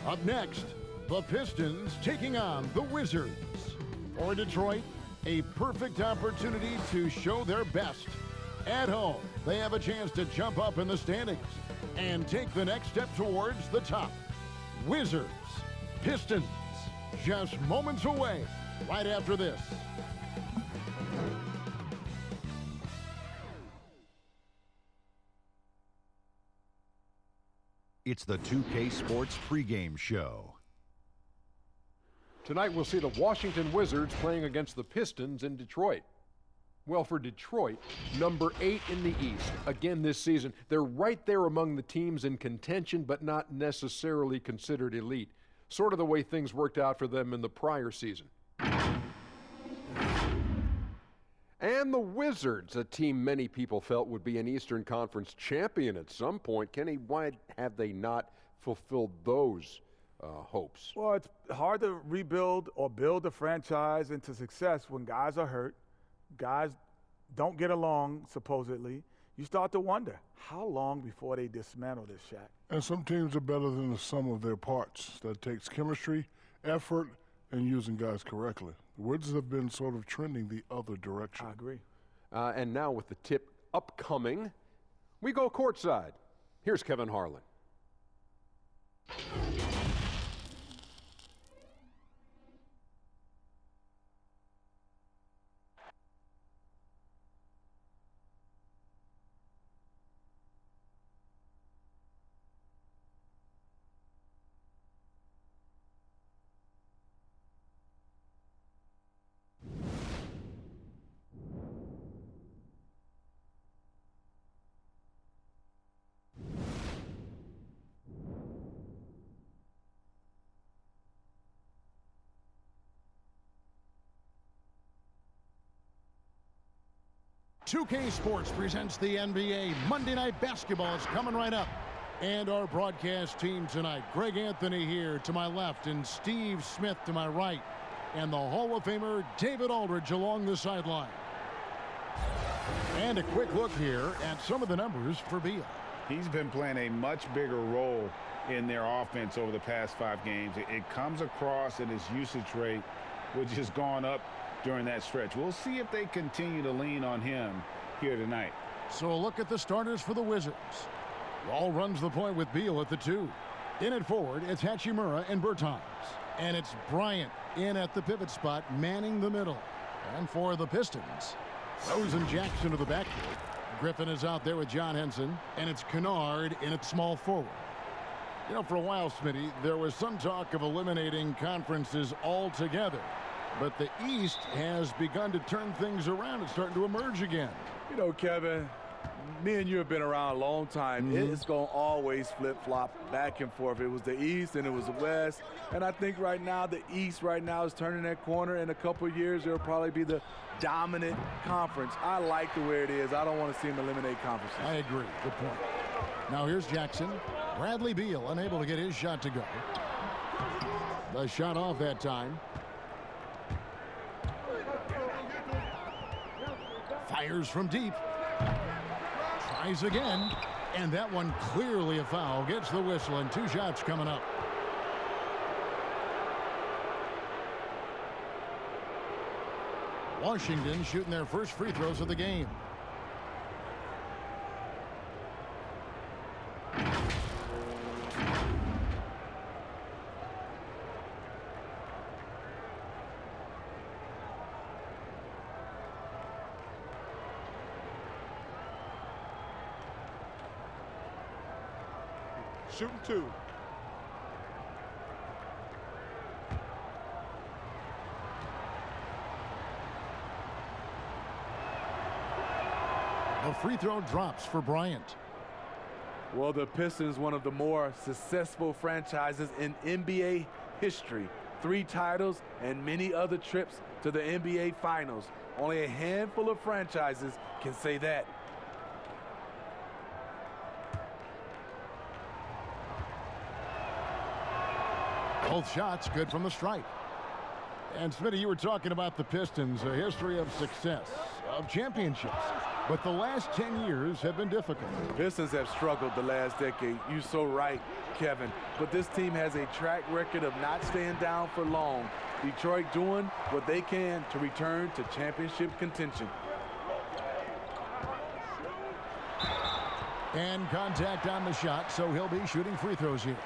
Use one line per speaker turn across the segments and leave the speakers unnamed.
Up next, the Pistons taking on the Wizards. For Detroit, a perfect opportunity to show their best. At home, they have a chance to jump up in the standings and take the next step towards the top. Wizards, Pistons, just moments away right after this.
It's the 2K Sports pregame show.
Tonight we'll see the Washington Wizards playing against the Pistons in Detroit. Well, for Detroit, number 8 in the East. Again this season, they're right there among the teams in contention, but not necessarily considered elite. Sort of the way things worked out for them in the prior season. And the Wizards, a team many people felt would be an Eastern Conference champion at some point. Kenny, why have they not fulfilled those hopes?
Well, it's hard to rebuild or build a franchise into success when guys are hurt, guys don't get along, supposedly. You start to wonder, how long before they dismantle this, Shaq?
And some teams are better than the sum of their parts. That takes chemistry, effort, and using guys correctly. The Wizards have been sort of trending the other direction.
I agree.
And now with the tip upcoming, we go courtside. Here's Kevin Harlan.
2K Sports presents the NBA. Monday Night Basketball is coming right up. And our broadcast team tonight, Greg Anthony here to my left and Steve Smith to my right. And the Hall of Famer David Aldridge along the sideline. And a quick look here at some of the numbers for Beal.
He's been playing a much bigger role in their offense over the past 5 games. It comes across in his usage rate, which has gone up during that stretch. We'll see if they continue to lean on him here tonight.
So a look at the starters for the Wizards. Wall runs the point with Beal at the 2. In at forward, it's Hachimura and Bertans. And it's Bryant in at the pivot spot, manning the middle. And for the Pistons, Rose and Jackson to the backcourt. Griffin is out there with John Henson. And it's Kennard in at small forward. You know, for a while, Smitty, there was some talk of eliminating conferences altogether. But the East has begun to turn things around. It's starting to emerge again.
You know, Kevin, me and you have been around a long time. It's going to always flip-flop back and forth. It was the East and it was the West. And I think right now the East right now is turning that corner. In a couple of years, it'll probably be the dominant conference. I like the way it is. I don't want to see them eliminate conferences.
I agree. Good point. Now here's Jackson. Bradley Beal unable to get his shot to go. The shot off that time. Fires from deep. Tries again. And that one clearly a foul. Gets the whistle and 2 shots coming up. Washington shooting their first free throws of the game.
Shooting 2.
The free throw drops for Bryant.
Well, the Pistons, one of the more successful franchises in NBA history. 3 titles and many other trips to the NBA Finals. Only a handful of franchises can say that.
Both shots good from the stripe. And Smitty, you were talking about the Pistons, a history of success, of championships. But the last 10 years have been difficult.
Pistons have struggled the last decade. You're so right, Kevin. But this team has a track record of not staying down for long. Detroit doing what they can to return to championship contention.
And contact on the shot, so he'll be shooting free throws here.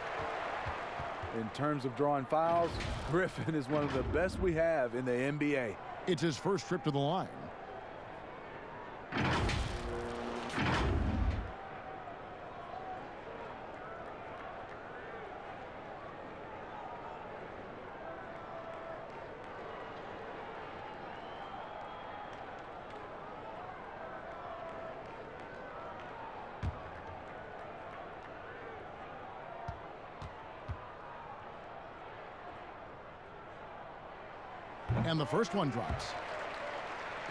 In terms of drawing fouls, Griffin is one of the best we have in the NBA.
It's his first trip to the line. And the first one drops.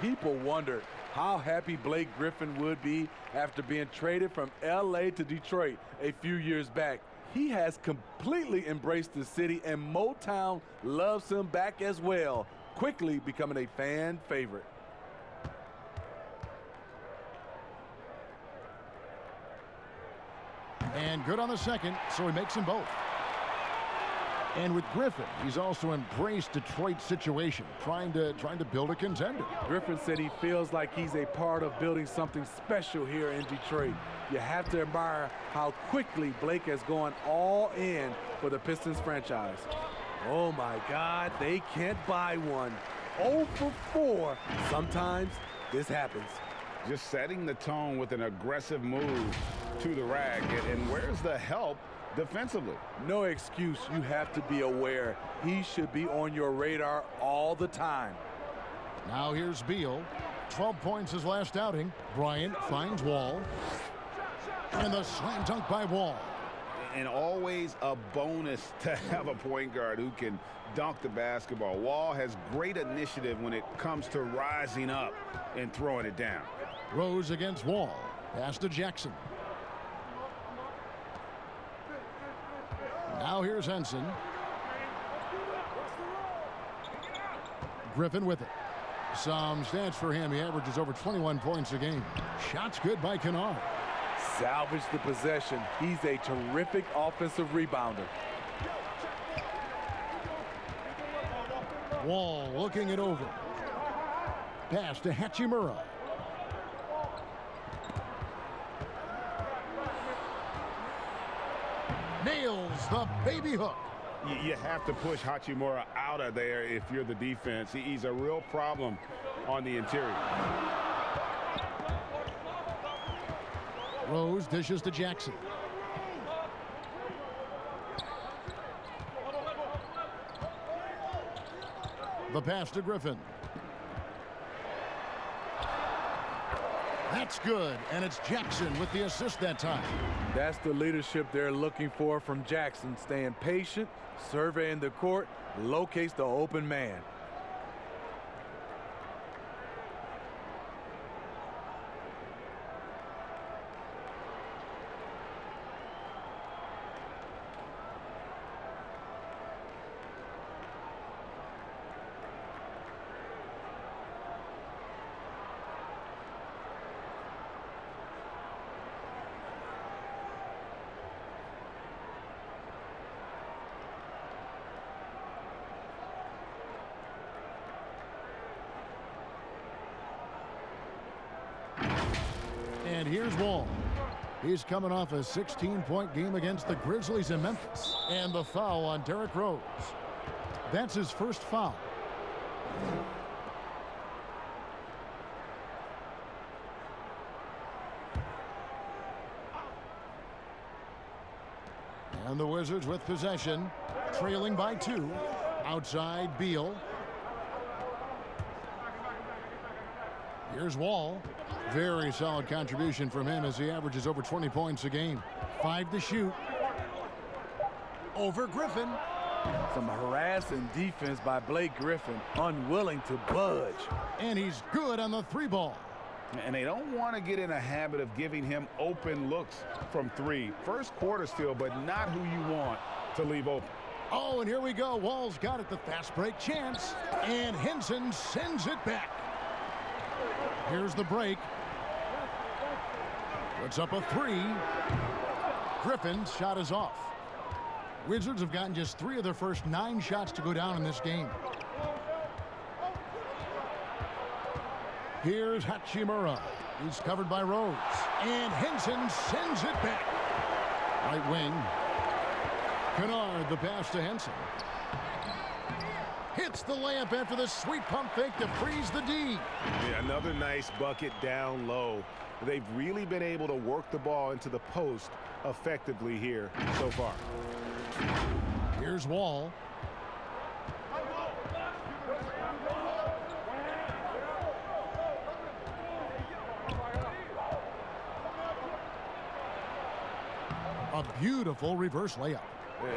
People wondered how happy Blake Griffin would be after being traded from LA to Detroit a few years back. He has completely embraced the city, and Motown loves him back as well, quickly becoming a fan favorite.
And good on the second, so he makes them both. And with Griffin, he's also embraced Detroit's situation, trying to build a contender.
Griffin said he feels like he's a part of building something special here in Detroit. You have to admire how quickly Blake has gone all in for the Pistons franchise. Oh my God, they can't buy one. 0 for 4. Sometimes this happens.
Just setting the tone with an aggressive move to the rack. And where's the help defensively?
No excuse. You have to be aware. He should be on your radar all the time.
Now here's Beal. 12 points his last outing. Bryant finds Wall. And the slam dunk by Wall.
And always a bonus to have a point guard who can dunk the basketball. Wall has great initiative when it comes to rising up and throwing it down.
Rose against Wall. Pass to Jackson. Now here's Henson. Griffin with it. Some stats for him. He averages over 21 points a game. Shots good by Kennard.
Salvage the possession. He's a terrific offensive rebounder.
Wall looking it over. Pass to Hachimura. Nails the baby hook.
You have to push Hachimura out of there if you're the defense. He's a real problem on the interior.
Rose dishes to Jackson. The pass to Griffin. That's good, and it's Jackson with the assist that time.
That's the leadership they're looking for from Jackson. Staying patient, surveying the court, locates the open man.
And here's Wall. He's coming off a 16-point game against the Grizzlies in Memphis. And the foul on Derrick Rose. That's his first foul. And the Wizards with possession, trailing by 2. Outside Beal. Here's Wall. Very solid contribution from him as he averages over 20 points a game. 5 to shoot. Over Griffin.
Some harassing defense by Blake Griffin, unwilling to budge.
And he's good on the 3 ball.
And they don't want to get in a habit of giving him open looks from 3. First quarter still, but not who you want to leave open.
Oh, and here we go. Wall's got it. The fast break chance. And Henson sends it back. Here's the break. Puts up a 3. Griffin's shot is off. Wizards have gotten just 3 of their first 9 shots to go down in this game. Here's Hachimura. He's covered by Rose. And Henson sends it back. Right wing. Kennard, the pass to Henson. Hits the layup after the sweet pump fake to freeze the D.
Yeah, another nice bucket down low. They've really been able to work the ball into the post effectively here so far.
Here's Wall. A beautiful reverse layup.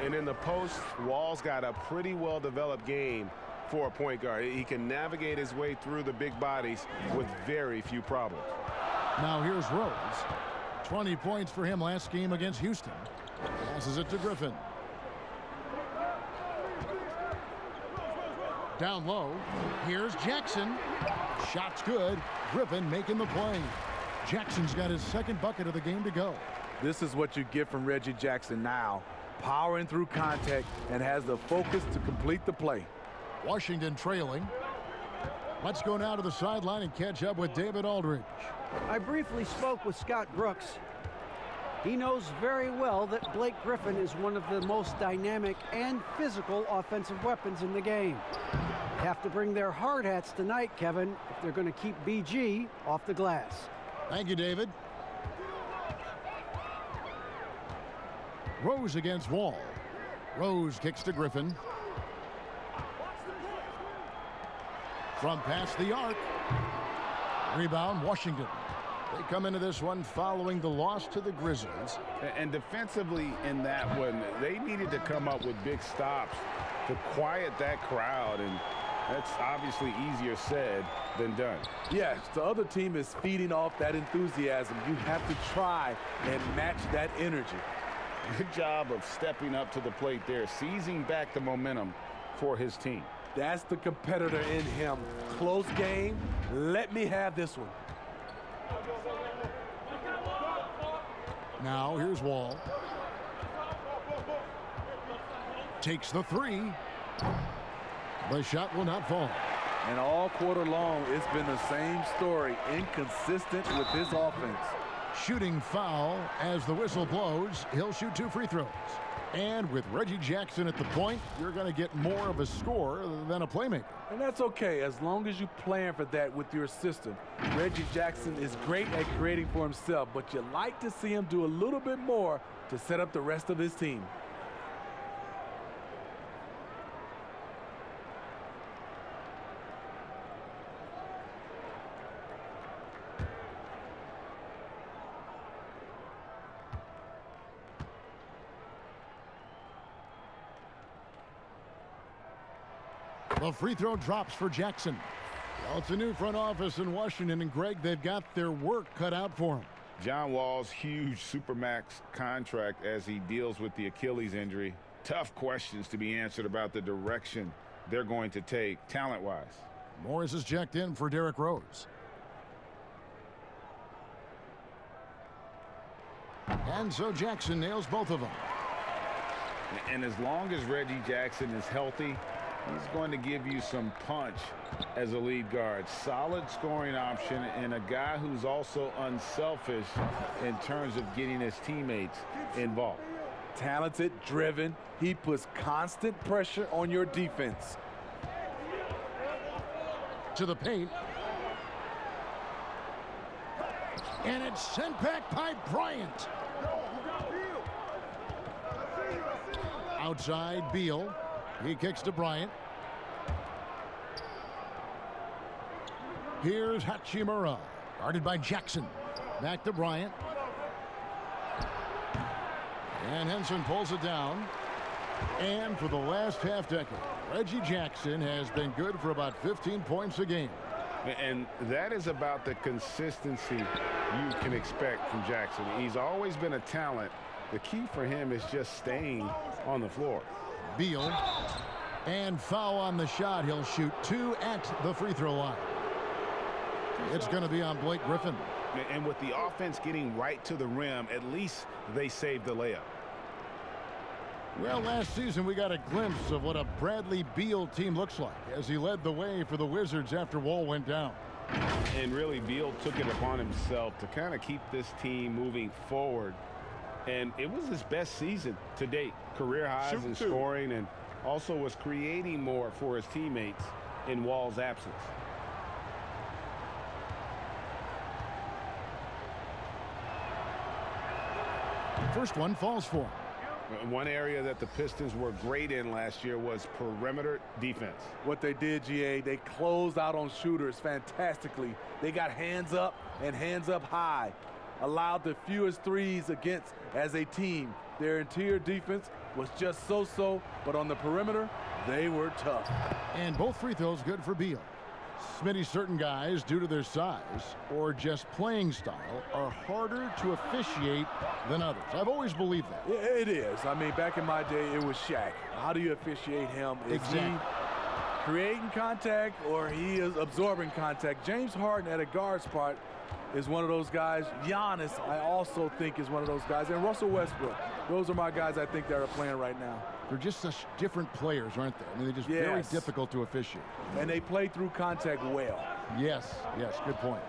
And in the post, Wall's got a pretty well-developed game for a point guard. He can navigate his way through the big bodies with very few problems.
Now here's Rose. 20 points for him last game against Houston. Passes it to Griffin. Down low. Here's Jackson. Shot's good. Griffin making the play. Jackson's got his second bucket of the game to go.
This is what you get from Reggie Jackson now. Powering through contact and has the focus to complete the play.
Washington trailing. Let's go now to the sideline and catch up with David Aldridge.
I briefly spoke with Scott Brooks. He knows very well that Blake Griffin is one of the most dynamic and physical offensive weapons in the game. They have to bring their hard hats tonight, Kevin, if they're going to keep BG off the glass.
Thank you, David. Rose against Wall. Rose kicks to Griffin. From past the arc. Rebound, Washington. They come into this one following the loss to the Grizzlies.
And defensively in that one, they needed to come up with big stops to quiet that crowd, and that's obviously easier said than done.
Yes, the other team is feeding off that enthusiasm. You have to try and match that energy.
Good job of stepping up to the plate there, seizing back the momentum for his team.
That's the competitor in him. Close game. Let me have this one.
Now here's Wall. Takes the 3. The shot will not fall.
And all quarter long, it's been the same story. Inconsistent with his offense.
Shooting foul as the whistle blows. He'll shoot 2 free throws. And with Reggie Jackson at the point, you're going to get more of a scorer than a playmaker.
And that's okay, as long as you plan for that with your system. Reggie Jackson is great at creating for himself, but you like to see him do a little bit more to set up the rest of his team.
The free throw drops for Jackson. Well, it's a new front office in Washington, and Greg, they've got their work cut out for him.
John Wall's huge Supermax contract as he deals with the Achilles injury. Tough questions to be answered about the direction they're going to take talent-wise.
Morris is checked in for Derrick Rose. And so Jackson nails both of them.
And as long as Reggie Jackson is healthy, he's going to give you some punch as a lead guard. Solid scoring option and a guy who's also unselfish in terms of getting his teammates involved.
Talented, driven. He puts constant pressure on your defense.
To the paint. And it's sent back by Bryant. Outside, Beal. He kicks to Bryant. Here's Hachimura, guarded by Jackson. Back to Bryant. And Henson pulls it down. And for the last half decade, Reggie Jackson has been good for about 15 points a game.
And that is about the consistency you can expect from Jackson. He's always been a talent. The key for him is just staying on the floor.
Beal. And foul on the shot. He'll shoot 2 at the free throw line. It's going to be on Blake Griffin.
And with the offense getting right to the rim, at least they saved the layup.
Well, last season we got a glimpse of what a Bradley Beal team looks like as he led the way for the Wizards after Wall went down.
And really, Beal took it upon himself to kind of keep this team moving forward. And it was his best season to date. Career highs in scoring, and also was creating more for his teammates in Wall's absence.
First one falls for him.
One area that the Pistons were great in last year was perimeter defense.
What they did, GA, they closed out on shooters fantastically. They got hands up and hands up high. Allowed the fewest threes against as a team. Their interior defense was just so-so, but on the perimeter, they were tough.
And both free throws good for Beal. Smitty, certain guys, due to their size or just playing style, are harder to officiate than others. I've always believed that.
It is. I mean, back in my day, it was Shaq. How do you officiate him? Is he creating contact or he is absorbing contact? James Harden at a guard spot is one of those guys. Giannis, I also think, is one of those guys. And Russell Westbrook. Those are my guys I think that are playing right now.
They're just such different players, aren't they? I mean, they're just very difficult to officiate.
And they play through contact well.
Yes, good point.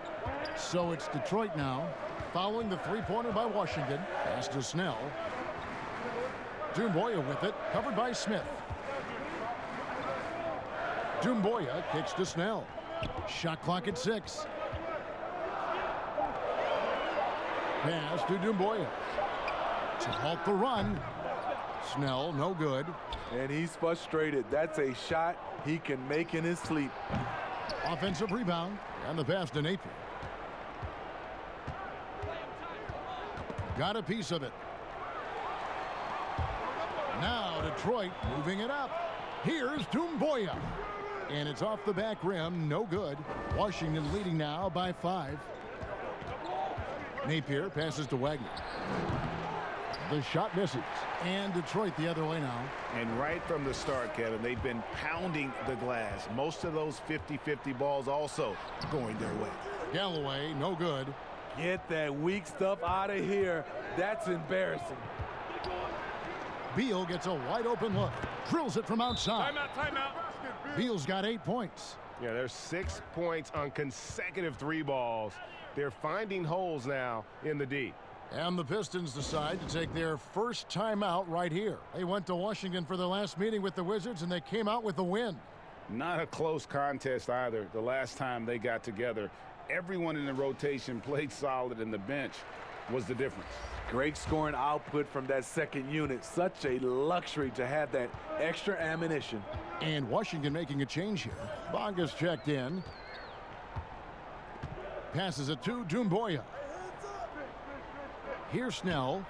So it's Detroit now, following the three-pointer by Washington. Pass to Snell. Doumbouya with it, covered by Smith. Doumbouya kicks to Snell. Shot clock at 6. Pass to Doumbouya to halt the run. Snell, no good.
And he's frustrated. That's a shot he can make in his sleep.
Offensive rebound, and the pass to Napier. Got a piece of it. Now Detroit moving it up. Here's Doumbouya. And it's off the back rim, no good. Washington leading now by 5. Napier passes to Wagner. The shot misses. And Detroit the other way now.
And right from the start, Kevin, they've been pounding the glass. Most of those 50-50 balls also going their way.
Galloway, no good.
Get that weak stuff out of here. That's embarrassing.
Beal gets a wide open look. Drills it from outside.
Timeout.
Beal's got 8 points.
Yeah, there's 6 points on consecutive 3 balls. They're finding holes now in the D.
And the Pistons decide to take their first timeout right here. They went to Washington for their last meeting with the Wizards, and they came out with the win.
Not a close contest either. The last time they got together, everyone in the rotation played solid, and the bench was the difference.
Great scoring output from that second unit. Such a luxury to have that extra ammunition.
And Washington making a change here. Bonga's checked in. Passes it to Doumbouya. Here's Snell.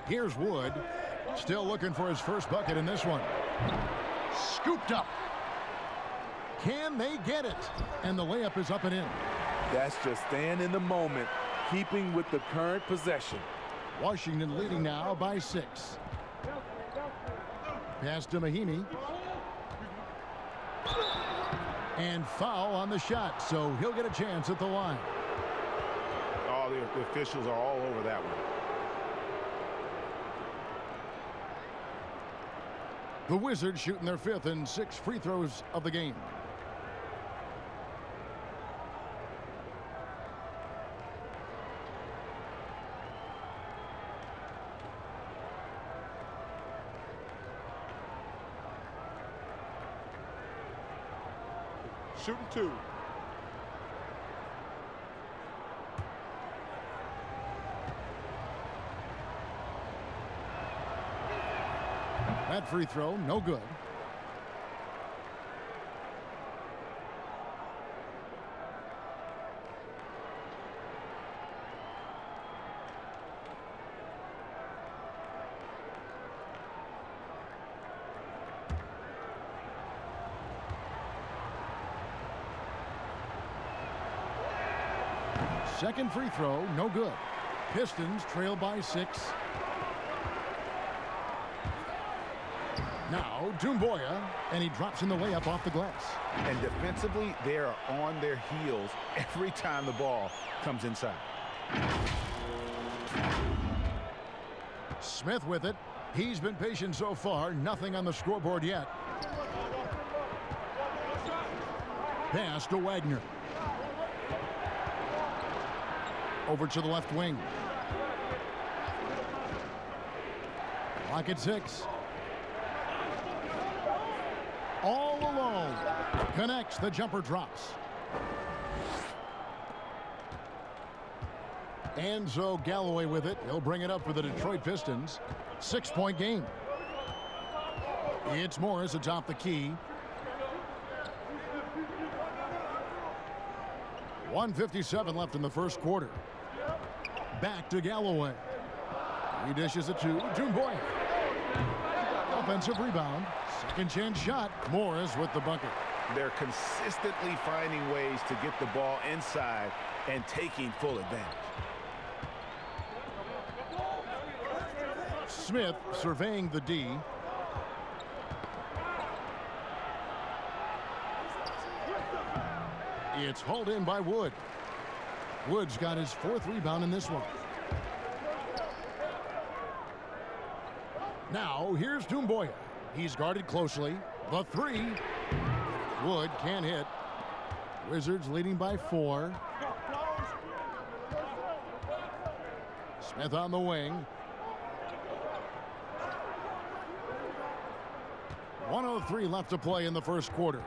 Here's Wood. Still looking for his first bucket in this one. Scooped up. Can they get it? And the layup is up and in.
That's just staying in the moment, keeping with the current possession.
Washington leading now by 6. Pass to Mahinmi. And foul on the shot, so he'll get a chance at the line.
Oh, the officials are all over that one.
The Wizards shooting their 5th and 6th free throws of the game.
Shooting 2.
That free throw, no good. Second free throw, no good. Pistons trail by 6. Now, Doumbouya, and he drops in the layup off the glass.
And defensively, they are on their heels every time the ball comes inside.
Smith with it. He's been patient so far. Nothing on the scoreboard yet. Pass to Wagner. Over to the left wing. Clock at 6. All alone. Connects. The jumper drops. Enzo Galloway with it. He'll bring it up for the Detroit Pistons. 6-point game. It's Morris atop the key. 1:57 left in the first quarter. Back to Galloway. He dishes it to Doumbouya. Offensive rebound. Second chance shot. Morris with the bucket.
They're consistently finding ways to get the ball inside and taking full advantage.
Smith surveying the D. It's hauled in by Wood. Wood's got his 4th rebound in this one. Now, here's Doumbouya. He's guarded closely. The 3. Wood can't hit. Wizards leading by 4. Smith on the wing. 1:03 left to play in the first quarter.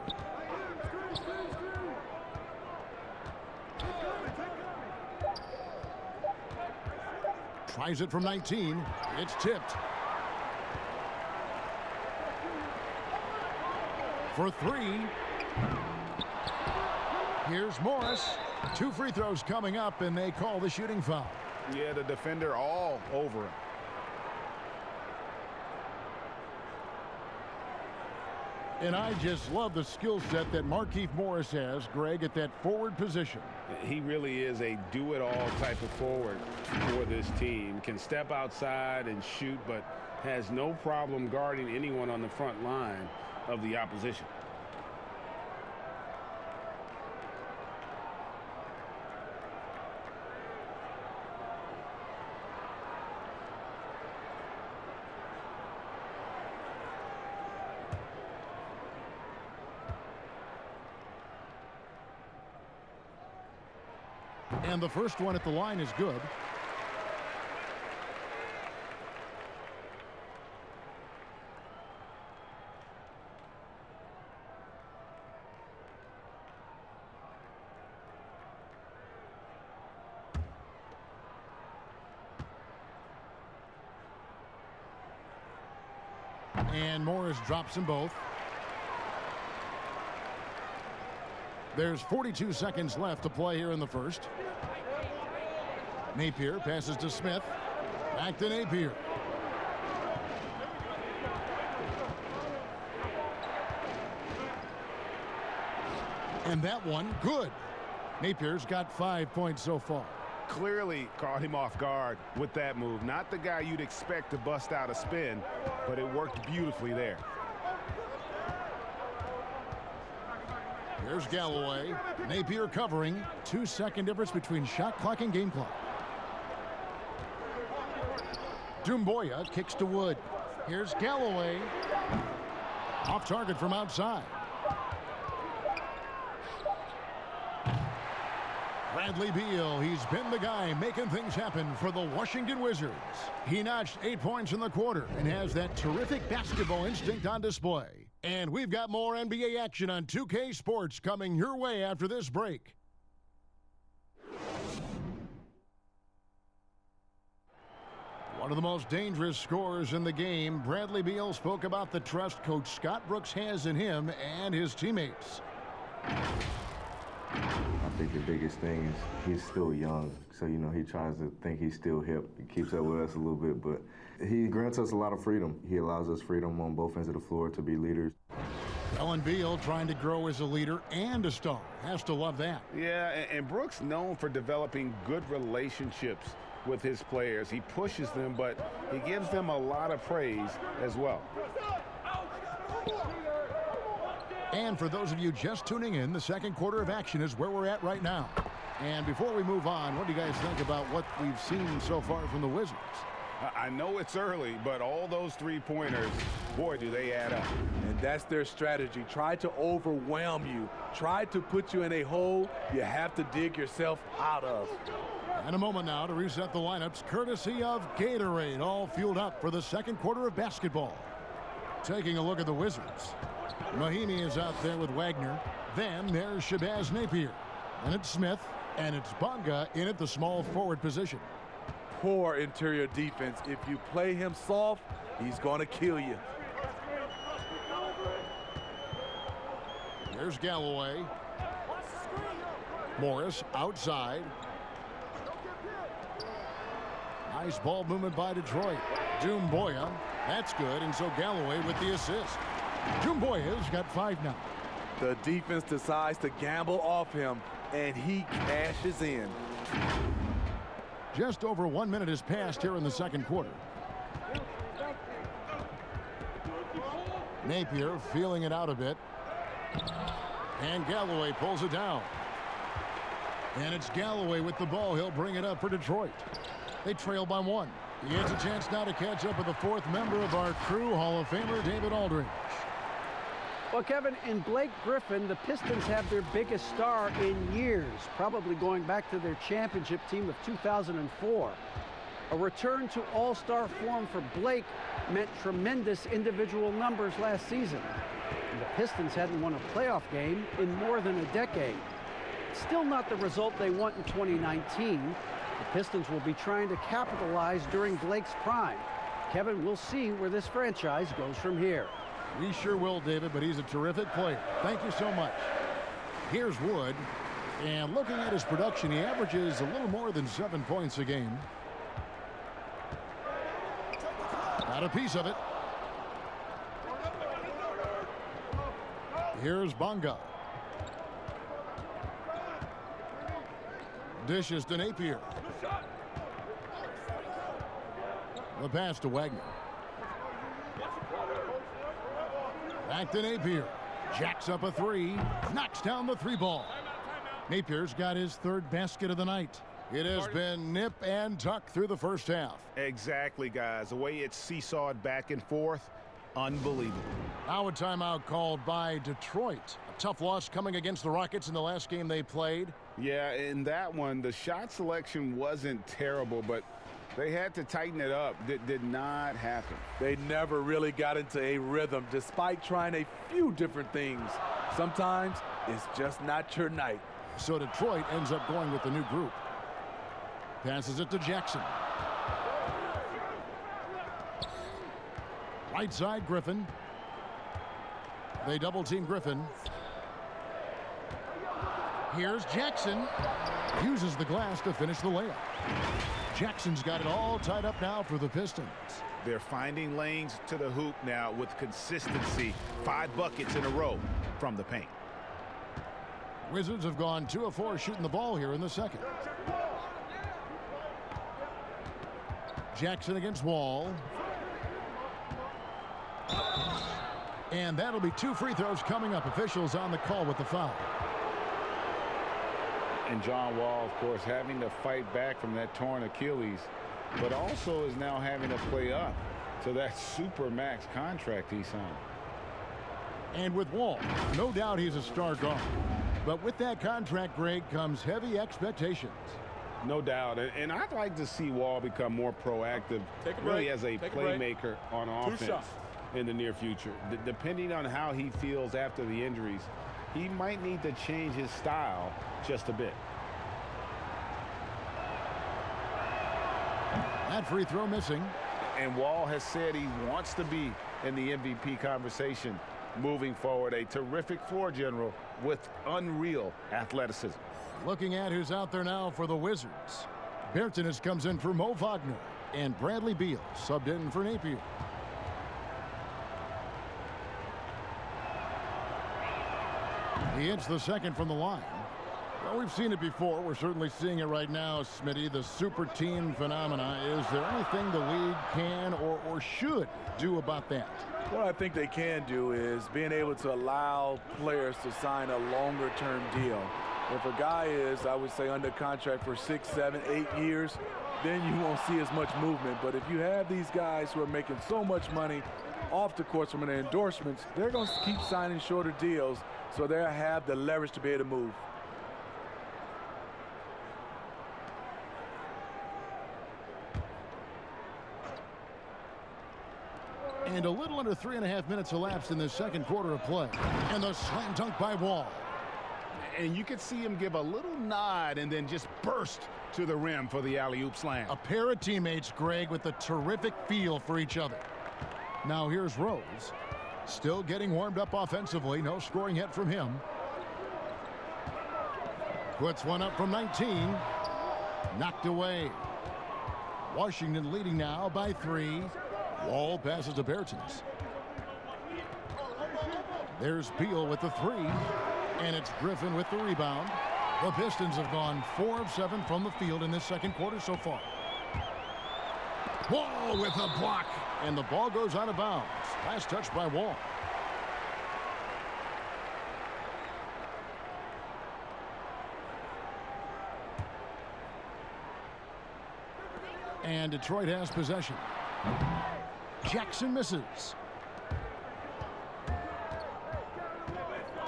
Tries it from 19. It's tipped. For 3. Here's Morris. 2 free throws coming up, and they call the shooting foul.
Yeah, the defender all over him.
And I just love the skill set that Markieff Morris has, Greg, at that forward position.
He really is a do-it-all type of forward for this team. Can step outside and shoot, but has no problem guarding anyone on the front line of the opposition.
And the first one at the line is good. And Morris drops them both. There's 42 seconds left to play here in the first. Napier passes to Smith. Back to Napier. And that one, good. Napier's got 5 points so far.
Clearly caught him off guard with that move. Not the guy you'd expect to bust out a spin, but it worked beautifully there.
Here's Galloway. Napier covering. 2-second difference between shot clock and game clock. Doumbouya kicks to Wood. Here's Galloway. Off target from outside. Bradley Beal, he's been the guy making things happen for the Washington Wizards. He notched 8 points in the quarter and has that terrific basketball instinct on display. And we've got more NBA action on 2K Sports coming your way after this break. One of the most dangerous scorers in the game, Bradley Beal spoke about the trust Coach Scott Brooks has in him and his teammates.
I think the biggest thing is he's still young, so, you know, he tries to think he's still hip. He keeps up with us a little bit, but he grants us a lot of freedom. He allows us freedom on both ends of the floor to be leaders.
Ellen Beal trying to grow as a leader and a star. Has to love that.
Yeah, and Brooks known for developing good relationships with his players. He pushes them, but he gives them a lot of praise as well.
And for those of you just tuning in, the second quarter of action is where we're at right now. And before we move on, what do you guys think about what we've seen so far from the Wizards?
I know it's early, but all those three-pointers, boy, do they add up.
And that's their strategy. Try to overwhelm you. Try to put you in a hole you have to dig yourself out of.
And a moment now to reset the lineups, courtesy of Gatorade, all fueled up for the second quarter of basketball. Taking a look at the Wizards. Mahinmi is out there with Wagner. Then there's Shabazz Napier. And it's Smith. And it's Bonga in at the small forward position.
Poor interior defense. If you play him soft, he's going to kill you.
Here's Galloway. Morris outside. Nice ball movement by Detroit. Doumbouya. That's good. And so Galloway with the assist. Doumbouya's got 5 now.
The defense decides to gamble off him, and he cashes in.
Just over 1 minute has passed here in the second quarter. Napier feeling it out a bit. And Galloway pulls it down. And it's Galloway with the ball. He'll bring it up for Detroit. They trail by 1. He has a chance now to catch up with the 4th member of our crew, Hall of Famer David Aldridge.
Well, Kevin, in Blake Griffin, the Pistons have their biggest star in years, probably going back to their championship team of 2004. A return to all-star form for Blake meant tremendous individual numbers last season. And the Pistons hadn't won a playoff game in more than a decade. Still not the result they want in 2019. The Pistons will be trying to capitalize during Blake's prime. Kevin, we'll see where this franchise goes from here.
We sure will, David, but he's a terrific player. Thank you so much. Here's Wood. And looking at his production, he averages a little more than 7 points a game. Got a piece of it. Here's Bonga. Dishes to Napier. The pass to Wagner. Back to Napier. Jacks up a 3. Knocks down the 3 ball. Napier's got his 3rd basket of the night. It has been nip and tuck through the first half.
Exactly, guys. The way it's seesawed back and forth, unbelievable.
Now a timeout called by Detroit. A tough loss coming against the Rockets in the last game they played.
Yeah, in that one, the shot selection wasn't terrible, but they had to tighten it up. That did not happen.
They never really got into a rhythm, despite trying a few different things. Sometimes it's just not your night.
So Detroit ends up going with the new group. Passes it to Jackson. Right side, Griffin. They double team Griffin. Here's Jackson. Uses the glass to finish the layup. Jackson's got it all tied up now for the Pistons.
They're finding lanes to the hoop now with consistency. 5 buckets in a row from the paint.
Wizards have gone 2 of 4 shooting the ball here in the second. Jackson against Wall. And that'll be 2 free throws coming up. Officials on the call with the foul.
And John Wall, of course, having to fight back from that torn Achilles, but also is now having to play up to that super max contract he signed.
And with Wall, no doubt he's a star guard. But with that contract, Greg, comes heavy expectations.
No doubt. And I'd like to see Wall become more proactive, really as a playmaker on offense in the near future. Depending on how he feels after the injuries, he might need to change his style just a bit.
That free throw missing.
And Wall has said he wants to be in the MVP conversation moving forward. A terrific floor general with unreal athleticism.
Looking at who's out there now for the Wizards. Bertans comes in for Mo Wagner. And Bradley Beal subbed in for Napier. He hits the second from the line. Well, we've seen it before. We're certainly seeing it right now, Smitty. The super team phenomena. Is there anything the league can or should do about that?
What I think they can do is being able to allow players to sign a longer-term deal. If a guy is, I would say, under contract for 6, 7, 8 years, then you won't see as much movement. But if you have these guys who are making so much money off the course from their endorsements, they're going to keep signing shorter deals so they'll have the leverage to be able to move.
And a little under 3.5 minutes elapsed in the second quarter of play. And the slam dunk by Wall.
And you could see him give a little nod and then just burst to the rim for the alley-oop slam.
A pair of teammates, Greg, with a terrific feel for each other. Now here's Rose. Still getting warmed up offensively. No scoring yet from him. Puts one up from 19. Knocked away. Washington leading now by 3. Wall passes to Bertens. There's Beal with the 3. And it's Griffin with the rebound. The Pistons have gone 4 of 7 from the field in this second quarter so far. Wall with a block. And the ball goes out of bounds. Last touch by Wall. And Detroit has possession. Jackson misses.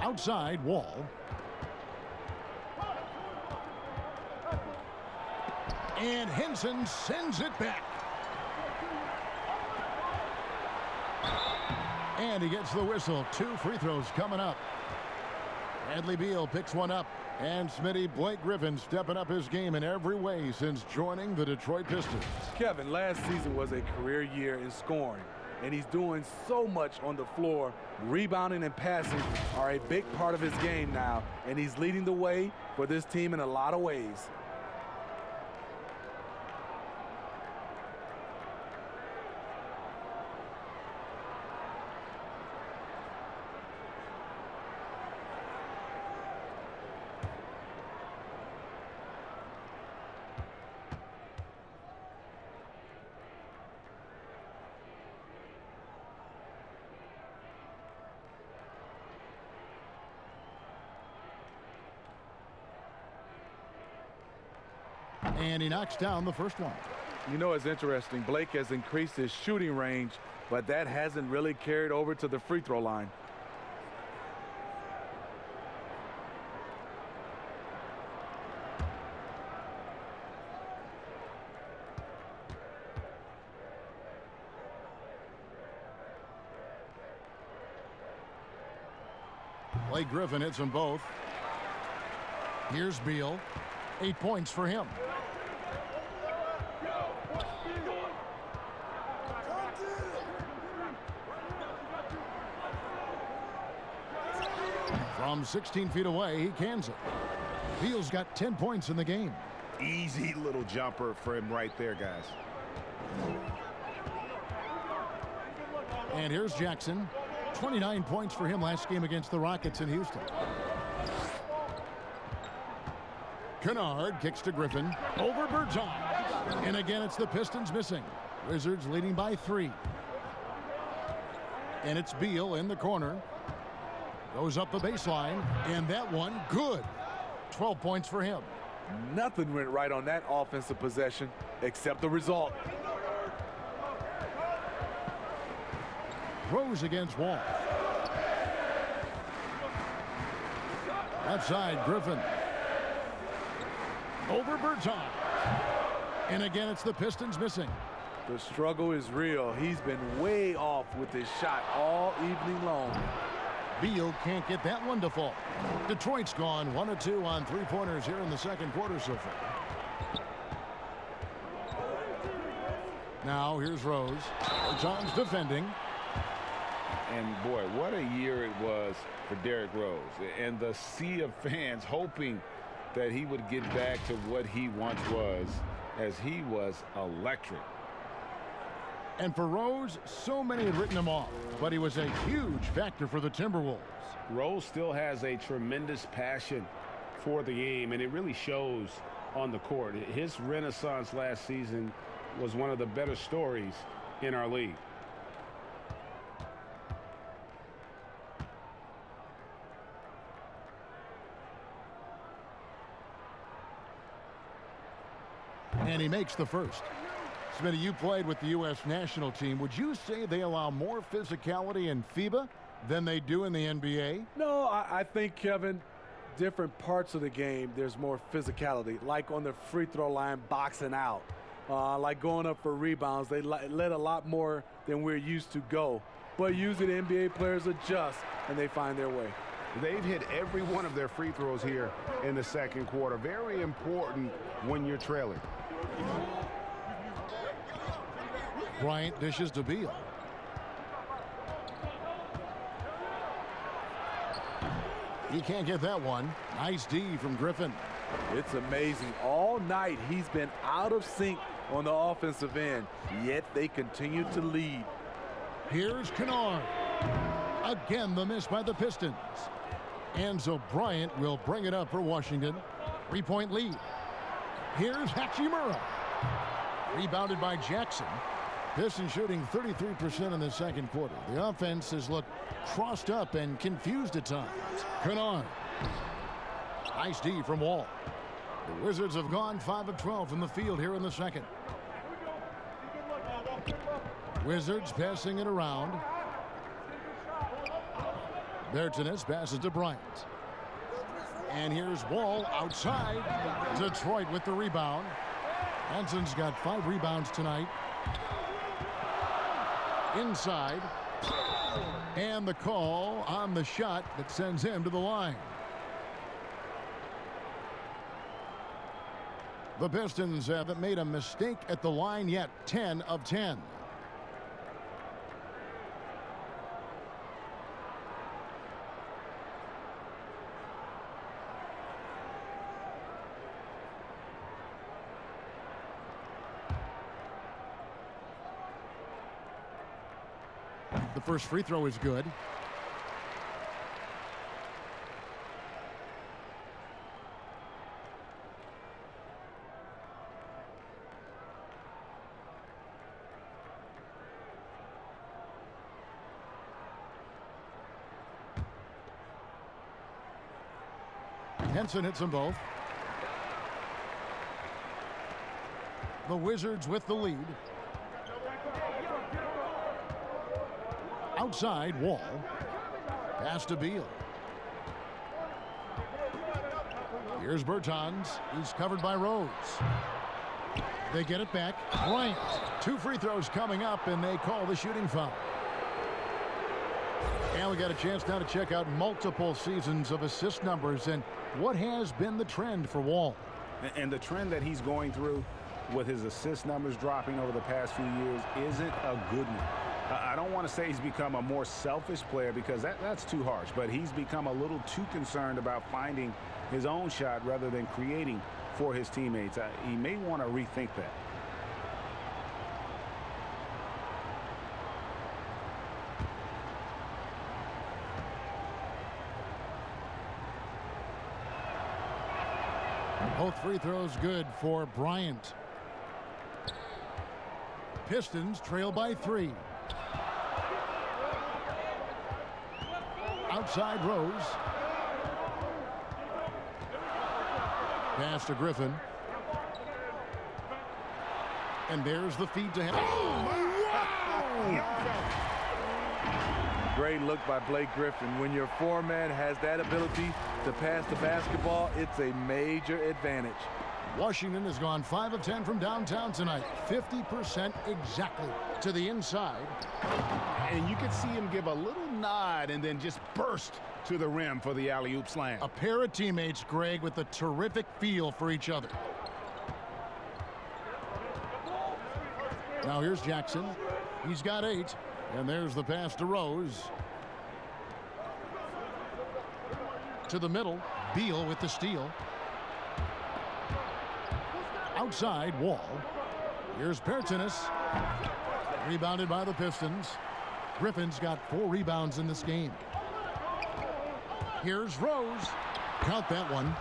Outside, Wall. And Henson sends it back. And he gets the whistle. 2 free throws coming up. Bradley Beal picks one up. And Smitty, Blake Griffin stepping up his game in every way since joining the Detroit Pistons.
Kevin, last season was a career year in scoring, and he's doing so much on the floor. Rebounding and passing are a big part of his game now, and he's leading the way for this team in a lot of ways.
And he knocks down the first one.
You know, it's interesting. Blake has increased his shooting range, but that hasn't really carried over to the free throw line.
Blake Griffin hits them both. Here's Beal. 8 points for him. From 16 feet away, he cans it. Beal's got 10 points in the game.
Easy little jumper for him right there, guys.
And here's Jackson. 29 points for him last game against the Rockets in Houston. Kennard kicks to Griffin. Over Bertans. And again, it's the Pistons missing. Wizards leading by 3. And it's Beal in the corner. Goes up the baseline. And that one, good. 12 points for him.
Nothing went right on that offensive possession except the result.
Rose against Wall. Left side, Griffin. Over Bertans. And again, it's the Pistons missing.
The struggle is real. He's been way off with his shot all evening long.
Beal can't get that one to fall. Detroit's gone 1 of 2 on three-pointers here in the second quarter so far. Now here's Rose. Bertans defending.
And boy, what a year it was for Derrick Rose. And the sea of fans hoping that he would get back to what he once was, as he was electric.
And for Rose, so many had written him off, but he was a huge factor for the Timberwolves.
Rose still has a tremendous passion for the game, and it really shows on the court. His renaissance last season was one of the better stories in our league.
And he makes the first. Smitty, you played with the U.S. national team. Would you say they allow more physicality in FIBA than they do in the NBA?
No, I think, Kevin, different parts of the game, there's more physicality. Like on the free throw line, boxing out. Like going up for rebounds, they let a lot more than we're used to go. But usually the NBA players adjust, and they find their way.
They've hit every one of their free throws here in the second quarter. Very important when you're trailing.
Bryant dishes to Beal. He can't get that one. Nice D from Griffin.
It's amazing. All night he's been out of sync on the offensive end, yet they continue to lead.
Here's Kennard. Again, the miss by the Pistons. And so Bryant will bring it up for Washington. 3-point lead. Here's Hachimura. Rebounded by Jackson. Pistons shooting 33% in the second quarter. The offense has looked crossed up and confused at times. Kennard. Nice D from Wall. The Wizards have gone 5 of 12 from the field here in the second. Wizards passing it around. Bertans passes to Bryant. And here's Wall outside. Detroit with the rebound. Hanson's got 5 rebounds tonight. Inside. And the call on the shot that sends him to the line. The Pistons haven't made a mistake at the line yet. 10 of 10. The first free throw is good. Henson hits them both. The Wizards with the lead. Outside, Wall. Pass to Beal. Here's Bertans. He's covered by Rose. They get it back. Bryant. 2 free throws coming up, and they call the shooting foul. And we got a chance now to check out multiple seasons of assist numbers and what has been the trend for Wall.
And the trend that he's going through with his assist numbers dropping over the past few years isn't a good one. I don't want to say he's become a more selfish player because that's too harsh, but he's become a little too concerned about finding his own shot rather than creating for his teammates. He may want to rethink that.
Both free throws good for Bryant. Pistons trail by 3. Outside Rose. Pass to Griffin. And there's the feed to him. Oh, wow!
Great look by Blake Griffin. When your foreman has that ability to pass the basketball, it's a major advantage.
Washington has gone 5 of 10 from downtown tonight. 50% exactly to the inside.
And you could see him give a little nod and then just burst to the rim for the alley-oop slam.
A pair of teammates, Greg, with a terrific feel for each other. Now here's Jackson. He's got 8. And there's the pass to Rose. To the middle. Beal with the steal. Outside, Wall. Here's Bertans. Rebounded by the Pistons. Griffin's got 4 rebounds in this game. Here's Rose. Count that one.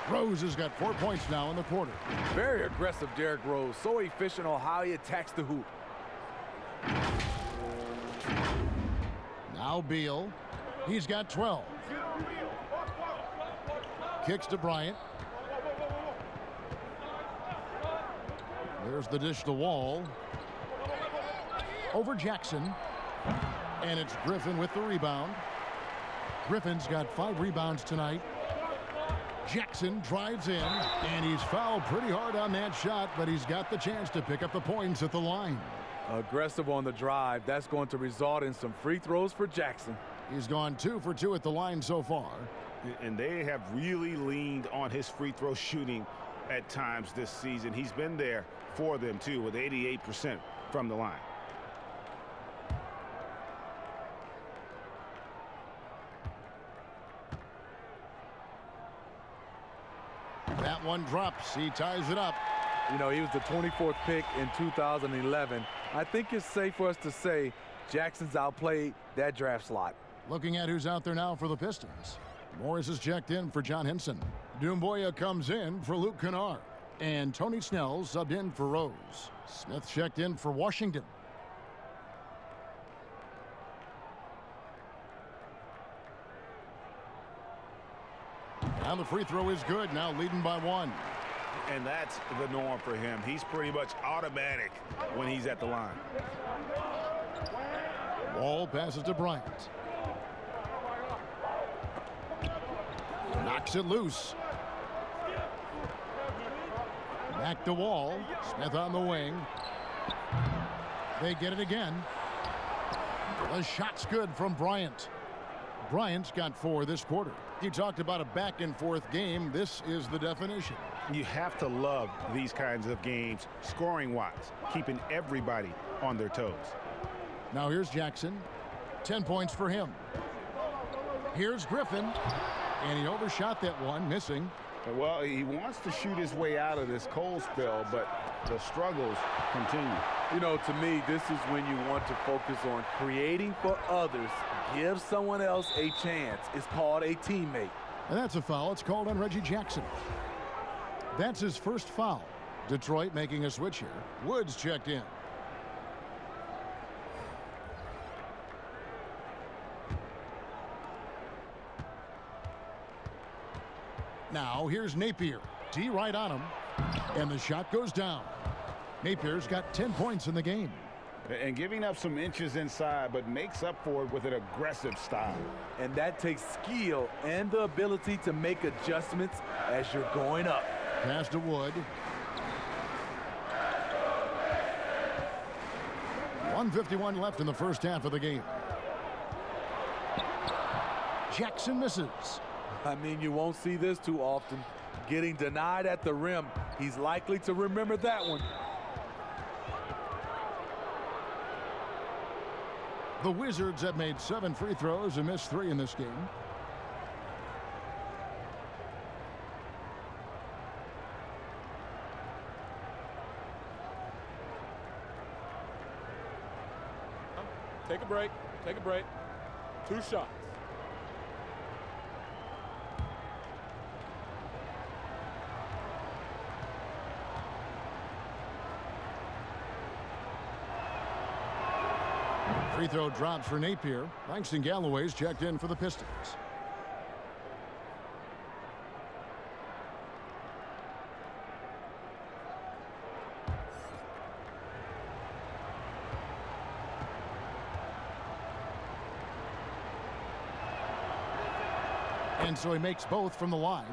Rose has got 4 points now in the quarter.
Very aggressive, Derrick Rose. So efficient on how he attacks the hoop.
Now Beal. He's got 12. Kicks to Bryant. There's the dish to Wall. Over Jackson. And it's Griffin with the rebound. Griffin's got 5 rebounds tonight. Jackson drives in, and he's fouled pretty hard on that shot, but he's got the chance to pick up the points at the line.
Aggressive on the drive. That's going to result in some free throws for Jackson.
He's gone 2 for 2 at the line so far.
And they have really leaned on his free throw shooting at times this season. He's been there for them, too, with 88% from the line.
That one drops. He ties it up.
You know, he was the 24th pick in 2011. I think it's safe for us to say Jackson's outplayed that draft slot.
Looking at who's out there now for the Pistons. Morris is checked in for John Henson. Doumbouya comes in for Luke Kennard. And Tony Snell subbed in for Rose. Smith checked in for Washington. And the free throw is good, now leading by 1.
And that's the norm for him. He's pretty much automatic when he's at the line.
Wall passes to Bryant. Knocks it loose. Back to Wall. Smith on the wing. They get it again. The shot's good from Bryant. Bryant's got 4 this quarter. You talked about a back-and-forth game. This is the definition.
You have to love these kinds of games, scoring-wise, keeping everybody on their toes.
Now here's Jackson. 10 points for him. Here's Griffin. And he overshot that one, missing.
Well, he wants to shoot his way out of this cold spell, but the struggles continue.
You know, to me, this is when you want to focus on creating for others. Give someone else a chance. It's called a teammate.
And that's a foul. It's called on Reggie Jackson. That's his first foul. Detroit making a switch here. Woods checked in. Now here's Napier. D right on him. And the shot goes down. Napier's got 10 points in the game.
And giving up some inches inside, but makes up for it with an aggressive style.
And that takes skill and the ability to make adjustments as you're going up.
Pass to Wood. 1:51 left in the first half of the game. Jackson misses.
I mean, you won't see this too often. Getting denied at the rim. He's likely to remember that one.
The Wizards have made 7 free throws and missed 3 in this game.
Take a break. Take a break. 2 shots.
Free throw drops for Napier. Langston Galloway's checked in for the Pistons. And so he makes both from the line.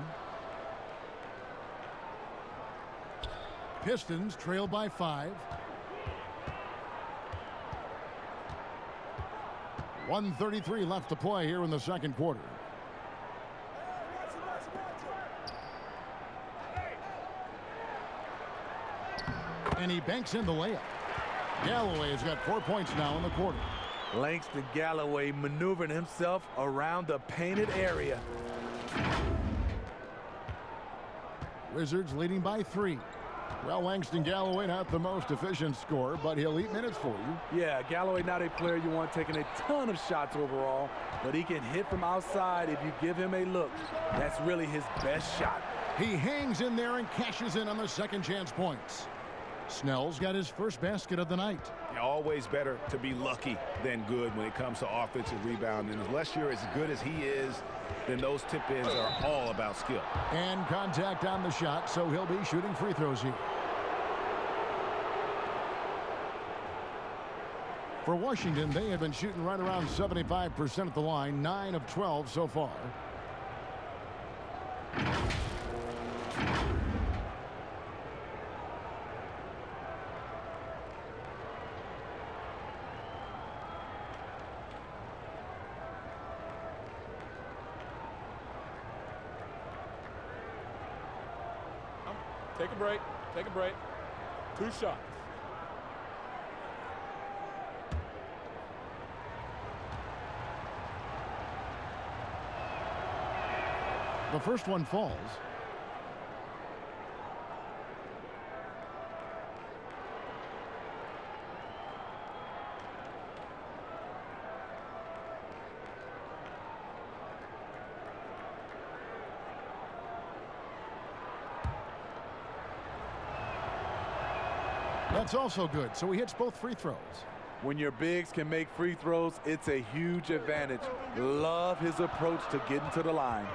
Pistons trail by 5. 1:33 left to play here in the second quarter. And he banks in the layup. Galloway has got 4 points now in the quarter.
Langston Galloway maneuvering himself around the painted area.
Wizards leading by 3. Well, Langston Galloway not the most efficient scorer, but he'll eat minutes for you.
Yeah, Galloway not a player you want taking a ton of shots overall, but he can hit from outside if you give him a look. That's really his best shot.
He hangs in there and cashes in on the second chance points. Snell's got his first basket of the night.
Always better to be lucky than good when it comes to offensive rebounding. Unless you're as good as he is, then those tip-ins are all about skill.
And contact on the shot, so he'll be shooting free throws here. For Washington, they have been shooting right around 75% at the line, 9 of 12 so far.
Take a break. Take a break. 2 shots.
The first one falls. That's also good, so he hits both free throws.
When your bigs can make free throws, it's a huge advantage. Love his approach to getting to the line.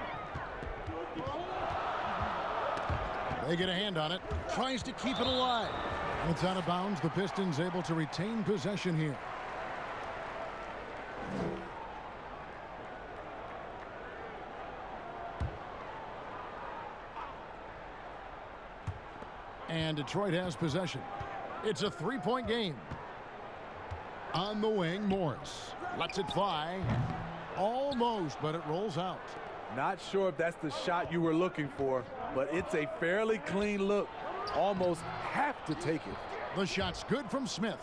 They get a hand on it. Tries to keep it alive. It's out of bounds. The Pistons able to retain possession here. And Detroit has possession. It's a three-point game. On the wing, Morris lets it fly. Almost, but it rolls out.
Not sure if that's the shot you were looking for, but it's a fairly clean look. Almost have to take it.
The shot's good from Smith.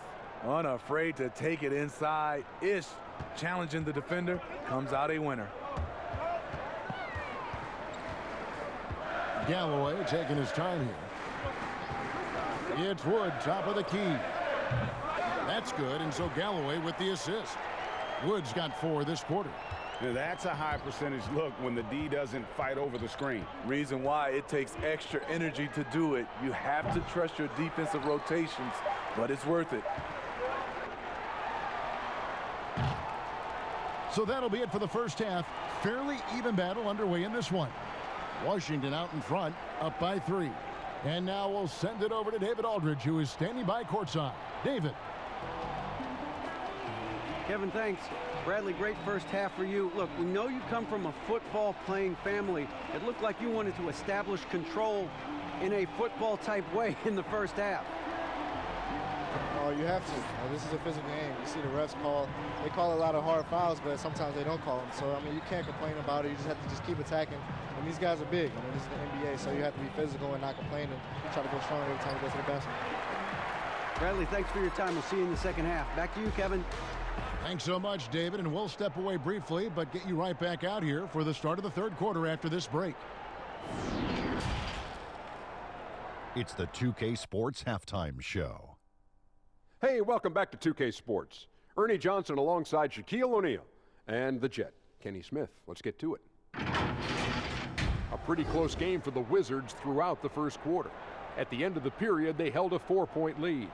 Unafraid to take it inside. Ish challenging the defender. Comes out a winner.
Galloway taking his time here. It's Wood, top of the key. That's good, and so Galloway with the assist. Wood's got 4 this quarter.
Now that's a high percentage look when the D doesn't fight over the screen.
Reason why it takes extra energy to do it. You have to trust your defensive rotations, but it's worth it.
So that'll be it for the first half. Fairly even battle underway in this one. Washington out in front, up by 3. And now we'll send it over to David Aldridge, who is standing by courtside. David.
Kevin, thanks. Bradley, great first half for you. Look, we know you come from a football-playing family. It looked like you wanted to establish control in a football-type way in the first half.
Oh, you have to. This is a physical game. You see the refs they call a lot of hard fouls, but sometimes they don't call them. So, I mean, you can't complain about it. You just have to just keep attacking. And these guys are big. I mean, this is the NBA, so you have to be physical and not complain and try to go strong every time you go to the basket.
Bradley, thanks for your time. We'll see you in the second half. Back to you, Kevin.
Thanks so much, David, and we'll step away briefly, but get you right back out here for the start of the third quarter after this break.
It's the 2K Sports Halftime Show.
Hey, welcome back to 2K Sports. Ernie Johnson alongside Shaquille O'Neal and the Jet, Kenny Smith. Let's get to it. A pretty close game for the Wizards throughout the first quarter. At the end of the period, they held a 4-point lead.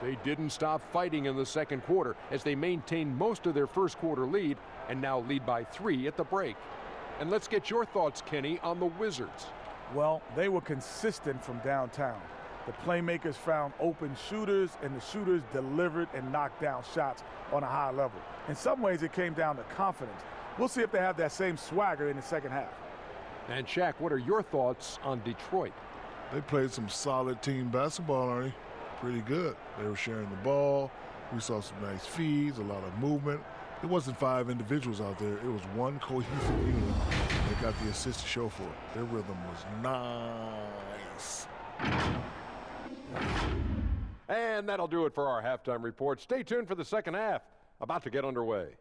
They didn't stop fighting in the second quarter as they maintained most of their first quarter lead and now lead by 3 at the break. And let's get your thoughts, Kenny, on the Wizards.
Well, they were consistent from downtown. The playmakers found open shooters, and the shooters delivered and knocked down shots on a high level. In some ways, it came down to confidence. We'll see if they have that same swagger in the second half.
And Shaq, what are your thoughts on Detroit?
They played some solid team basketball, Arnie. Pretty good. They were sharing the ball. We saw some nice feeds, a lot of movement. It wasn't 5 individuals out there. It was one cohesive unit. They got the assist to show for it. Their rhythm was nice.
And that'll do it for our halftime report. Stay tuned for the second half. About to get underway.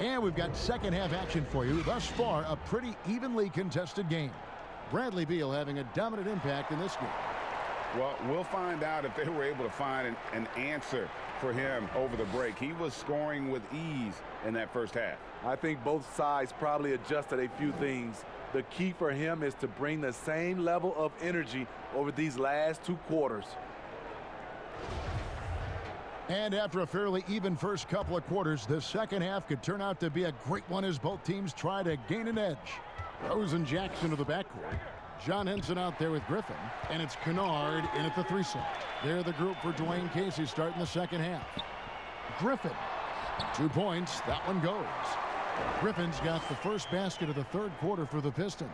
And we've got second half action for you. Thus far, a pretty evenly contested game. Bradley Beal having a dominant impact in this game.
Well, we'll find out if they were able to find an answer for him over the break. He was scoring with ease in that first half.
I think both sides probably adjusted a few things. The key for him is to bring the same level of energy over these last 2 quarters.
And after a fairly even first couple of quarters, the second half could turn out to be a great one as both teams try to gain an edge. Rose and Jackson to the backcourt. John Henson out there with Griffin, and it's Kennard in at the 3 slot. They're the group for Dwayne Casey starting the second half. Griffin, 2 points, that one goes. Griffin's got the first basket of the third quarter for the Pistons.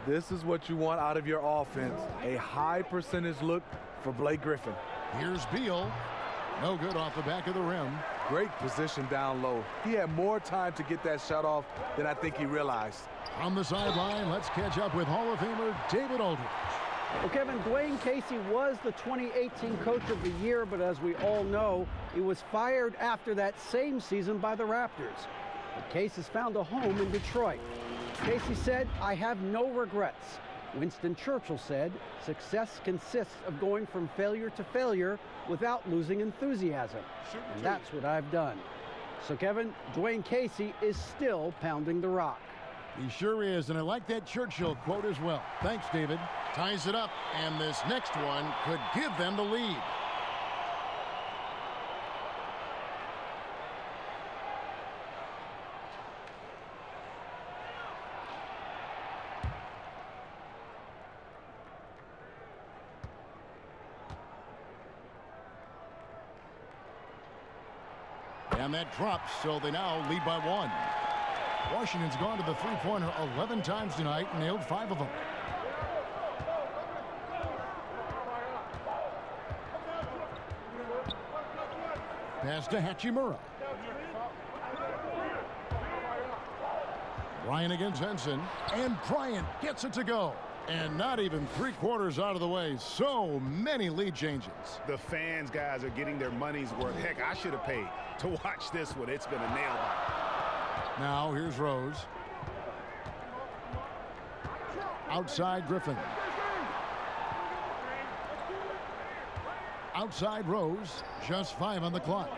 This is what you want out of your offense, a high percentage look for Blake Griffin.
Here's Beal, no good off the back of the rim.
Great position down low. He had more time to get that shot off than I think he realized.
From the sideline, let's catch up with Hall of Famer David Aldridge.
Well, Kevin, Dwayne Casey was the 2018 Coach of the Year, but as we all know, he was fired after that same season by the Raptors. But Casey has found a home in Detroit. Casey said, "I have no regrets." Winston Churchill said, "Success consists of going from failure to failure without losing enthusiasm." And that's what I've done. So, Kevin, Dwayne Casey is still pounding the rock.
He sure is, and I like that Churchill quote as well. Thanks, David. Ties it up, and this next one could give them the lead. And that drops, so they now lead by 1. Washington's gone to the three-pointer 11 times tonight and nailed 5 of them. Pass to Hachimura. Bryant against Henson, and Bryant gets it to go. And not even 3 quarters out of the way. So many lead changes.
The fans, guys, are getting their money's worth. Heck, I should have paid to watch this one. It's been a nail-biter.
Now here's Rose. Outside Griffin. Outside Rose. Just 5 on the clock.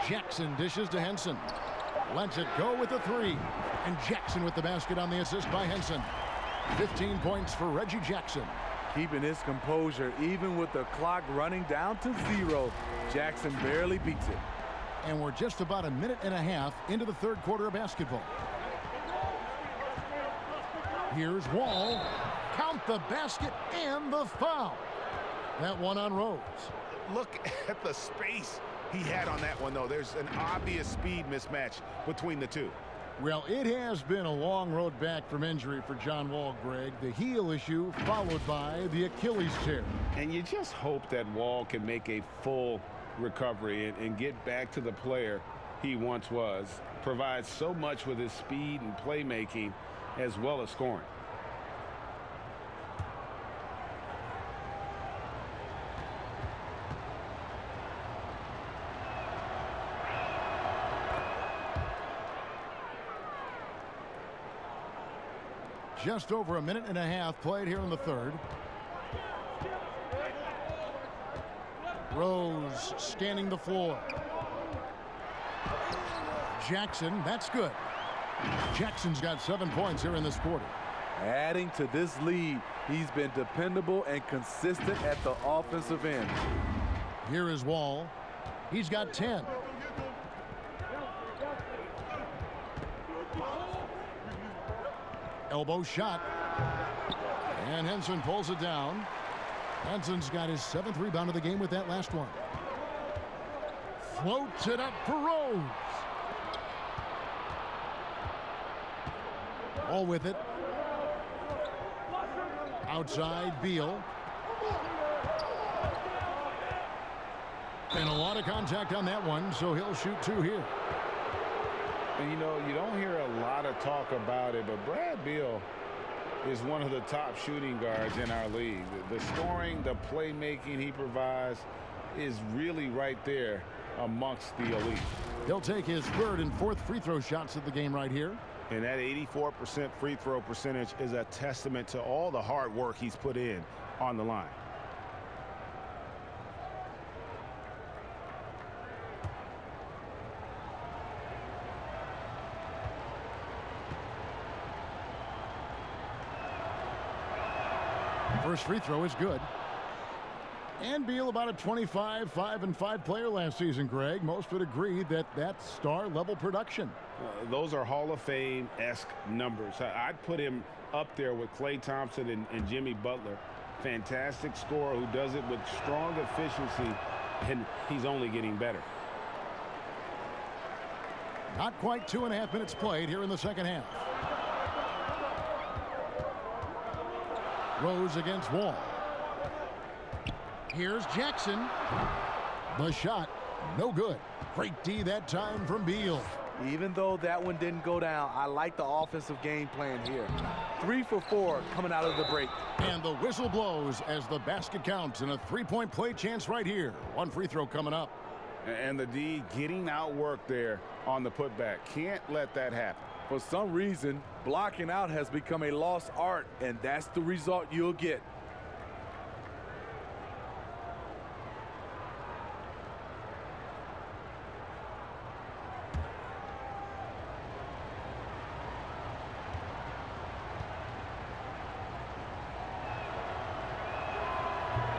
Jackson dishes to Henson. Lets it go with the 3. And Jackson with the basket on the assist by Henson. 15 points for Reggie Jackson.
Keeping his composure even with the clock running down to 0. Jackson barely beats it.
And we're just about a minute and a half into the third quarter of basketball. Here's Wall. Count the basket and the foul. That one on Rose.
Look at the space he had on that one, though. There's an obvious speed mismatch between the two.
Well, it has been a long road back from injury for John Wall, Greg. The heel issue followed by the Achilles tear.
And you just hope that Wall can make a full recovery and get back to the player he once was. Provides so much with his speed and playmaking as well as scoring.
Just over a minute and a half played here in the third. Rose scanning the floor. Jackson, that's good. Jackson's got 7 points here in this quarter.
Adding to this lead, he's been dependable and consistent at the offensive end.
Here is Wall. He's got 10. Elbow shot. And Henson pulls it down. Henson's got his 7th rebound of the game with that last one. Floats it up for Rose. All with it. Outside Beal. And a lot of contact on that one, so he'll shoot 2 here.
And you know, you don't hear a lot of talk about it, but Brad Beal is one of the top shooting guards in our league. The scoring, the playmaking he provides is really right there amongst the elite.
He'll take his 3rd and 4th free throw shots of the game right here.
And that 84% free throw percentage is a testament to all the hard work he's put in on the line.
First free throw is good. And Beal, about a 25-5-5 player last season, Greg. Most would agree that that's star-level production.
Those are Hall of Fame-esque numbers. I'd put him up there with Klay Thompson and Jimmy Butler. Fantastic scorer who does it with strong efficiency, and he's only getting better.
Not quite 2.5 minutes played here in the second half. Rose against Wall. Here's Jackson. The shot, no good. Great D that time from Beal.
Even though that one didn't go down, I like the offensive game plan here. 3 for 4 coming out of the break.
And the whistle blows as the basket counts, and a three-point play chance right here. One free throw coming up.
And the D getting outworked there on the putback. Can't let that happen.
For some reason, blocking out has become a lost art, and that's the result you'll get.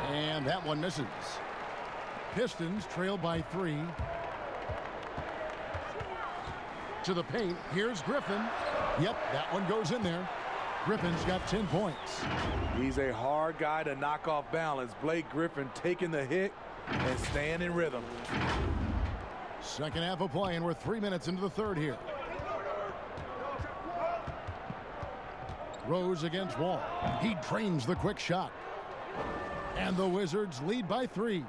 And that one misses. Pistons trail by 3. To the paint. Here's Griffin. Yep, that one goes in there. Griffin's got 10 points.
He's a hard guy to knock off balance. Blake Griffin taking the hit and staying in rhythm.
Second half of play, and we're 3 minutes into the third here. Rose against Wall. He drains the quick shot. And the Wizards lead by 3.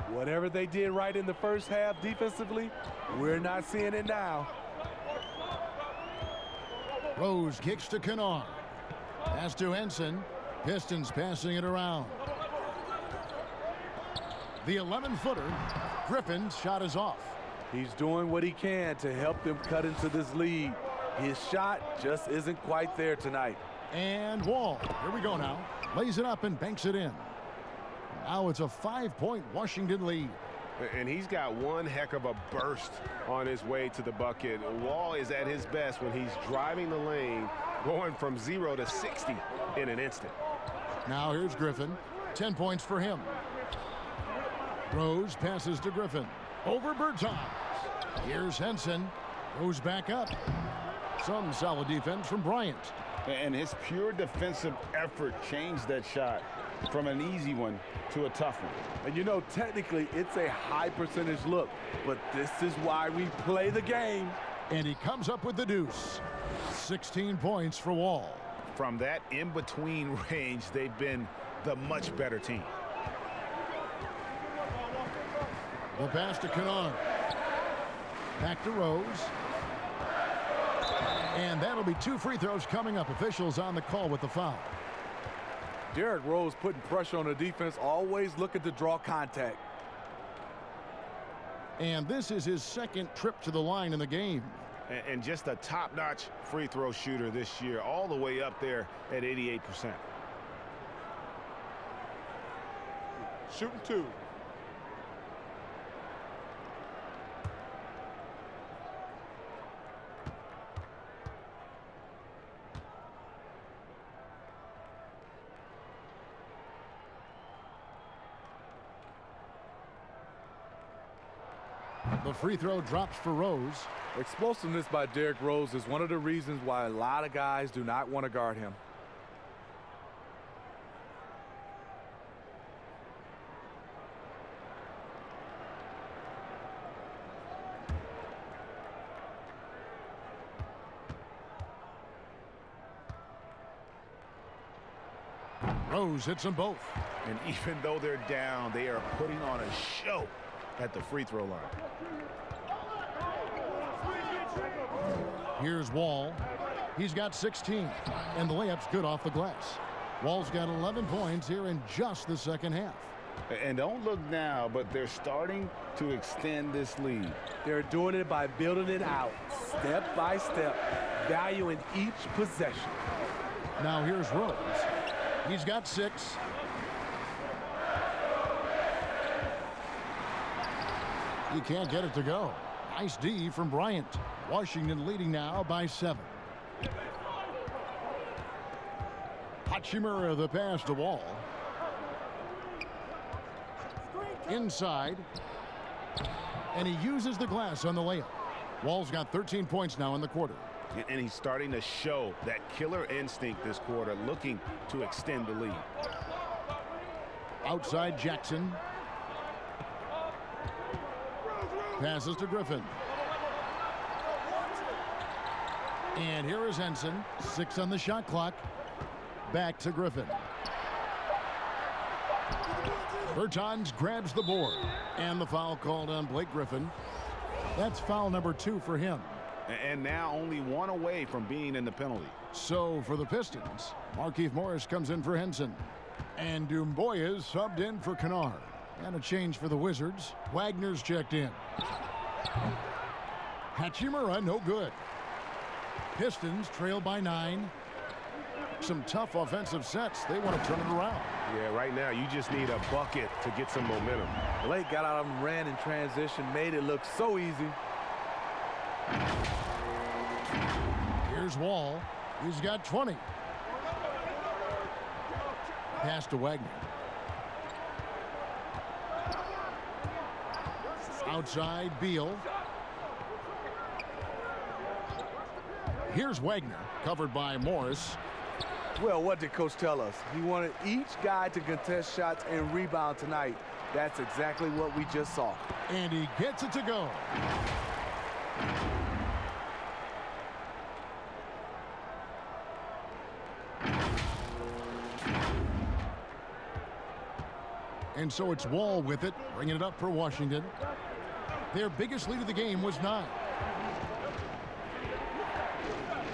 Whatever they did right in the first half defensively, we're not seeing it now.
Rose kicks to Kennard. Pass to Henson. Pistons passing it around. The 11-footer. Griffin's shot is off.
He's doing what he can to help them cut into this lead. His shot just isn't quite there tonight.
And Wall, here we go now. Lays it up and banks it in. Now it's a 5-point Washington lead.
And he's got one heck of a burst on his way to the bucket. Wall is at his best when he's driving the lane, going from 0 to 60 in an instant.
Now here's Griffin. 10 points for him. Rose passes to Griffin. Over Bertans. Here's Henson. Goes back up. Some solid defense from Bryant.
And his pure defensive effort changed that shot from an easy one to a tough one.
And you know, technically, it's a high percentage look, but this is why we play the game.
And he comes up with the deuce. 16 points for Wall.
From that in-between range, they've been the much better team.
The pass to Kennard. Back to Rose. And that'll be 2 free throws coming up. Officials on the call with the foul.
Derrick Rose putting pressure on the defense, always looking to draw contact.
And this is his second trip to the line in the game.
And just a top-notch free throw shooter this year, all the way up there at 88%.
Shooting 2.
The free throw drops for Rose.
Explosiveness by Derrick Rose is one of the reasons why a lot of guys do not want to guard him.
Rose hits them both.
And even though they're down, they are putting on a show at the free throw line.
Here's Wall. He's got 16, and the layup's good off the glass. Wall's got 11 points here in just the second half.
And don't look now, but they're starting to extend this lead.
They're doing it by building it out, step by step, valuing each possession.
Now here's Rose. He's got 6. He can't get it to go. Nice D from Bryant. Washington leading now by 7. Hachimura the pass to Wall. Inside. And he uses the glass on the layup. Wall's got 13 points now in the quarter.
And he's starting to show that killer instinct this quarter, looking to extend the lead.
Outside Jackson. Passes to Griffin. And here is Henson. 6 on the shot clock. Back to Griffin. Bertans grabs the board. And the foul called on Blake Griffin. That's foul number 2 for him.
And now only 1 away from being in the penalty.
So for the Pistons, Markieff Morris comes in for Henson. And Dumboya subbed in for Kennard. And a change for the Wizards. Wagner's checked in. Hachimura, no good. Pistons trail by 9. Some tough offensive sets. They want to turn it around.
Yeah, right now you just need a bucket to get some momentum.
Blake got out of him, ran in transition, made it look so easy.
Here's Wall. He's got 20. Pass to Wagner. Outside Beal. Here's Wagner, covered by Morris.
Well, what did Coach tell us? He wanted each guy to contest shots and rebound tonight. That's exactly what we just saw.
And he gets it to go. And so it's Wall with it, bringing it up for Washington. Their biggest lead of the game was 9.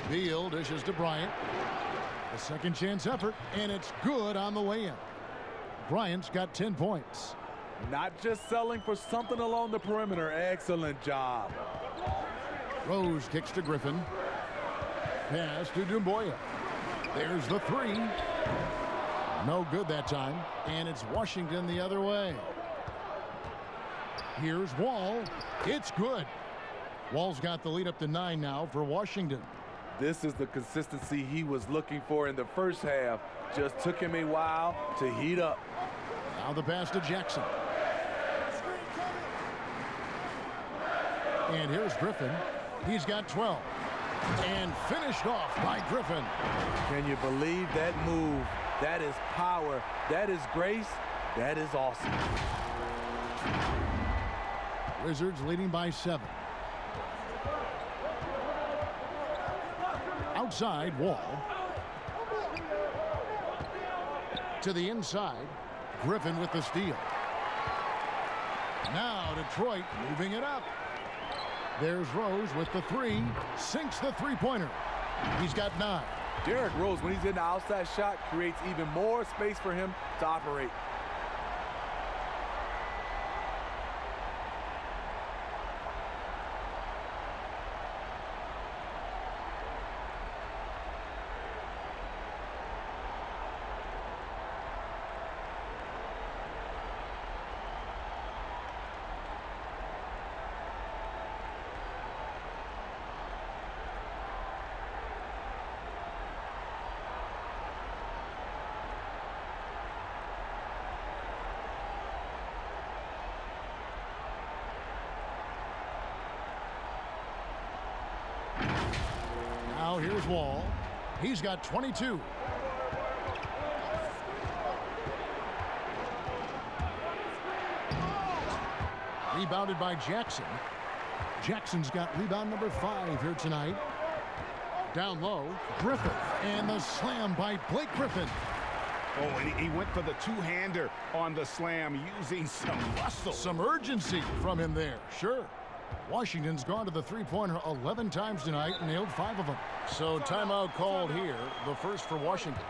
Beal dishes to Bryant. A second chance effort, and it's good on the way-in. Bryant's got 10 points.
Not just selling for something along the perimeter. Excellent job.
Rose kicks to Griffin. Pass to Dumboya. There's the 3. No good that time, and it's Washington the other way. Here's Wall. It's good. Wall's got the lead up to 9 now for Washington.
This is the consistency he was looking for in the first half. Just took him a while to heat up.
Now the pass to Jackson. And here's Griffin. He's got 12. And finished off by Griffin.
Can you believe that move? That is power. That is grace. That is awesome.
Wizards leading by 7. Outside, Wall. To the inside. Griffin with the steal. Now Detroit moving it up. There's Rose with the 3. Sinks the three-pointer. He's got 9.
Derrick Rose, when he's in the outside shot, creates even more space for him to operate.
Now here's Wall. He's got 22. Rebounded by Jackson. Jackson's got rebound number 5 here tonight. Down low, Griffin. And the slam by Blake Griffin.
Oh, and he went for the two-hander on the slam, using some muscle.
Some urgency from him there, sure. Washington's gone to the three-pointer 11 times tonight and nailed 5 of them. So timeout called here, the first for Washington.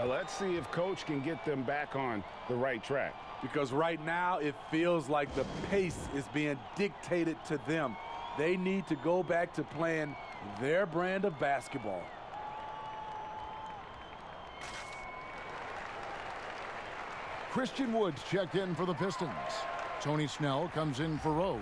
Let's see if Coach can get them back on the right track.
Because right now it feels like the pace is being dictated to them. They need to go back to playing their brand of basketball.
Christian Woods checked in for the Pistons. Tony Snell comes in for Rose.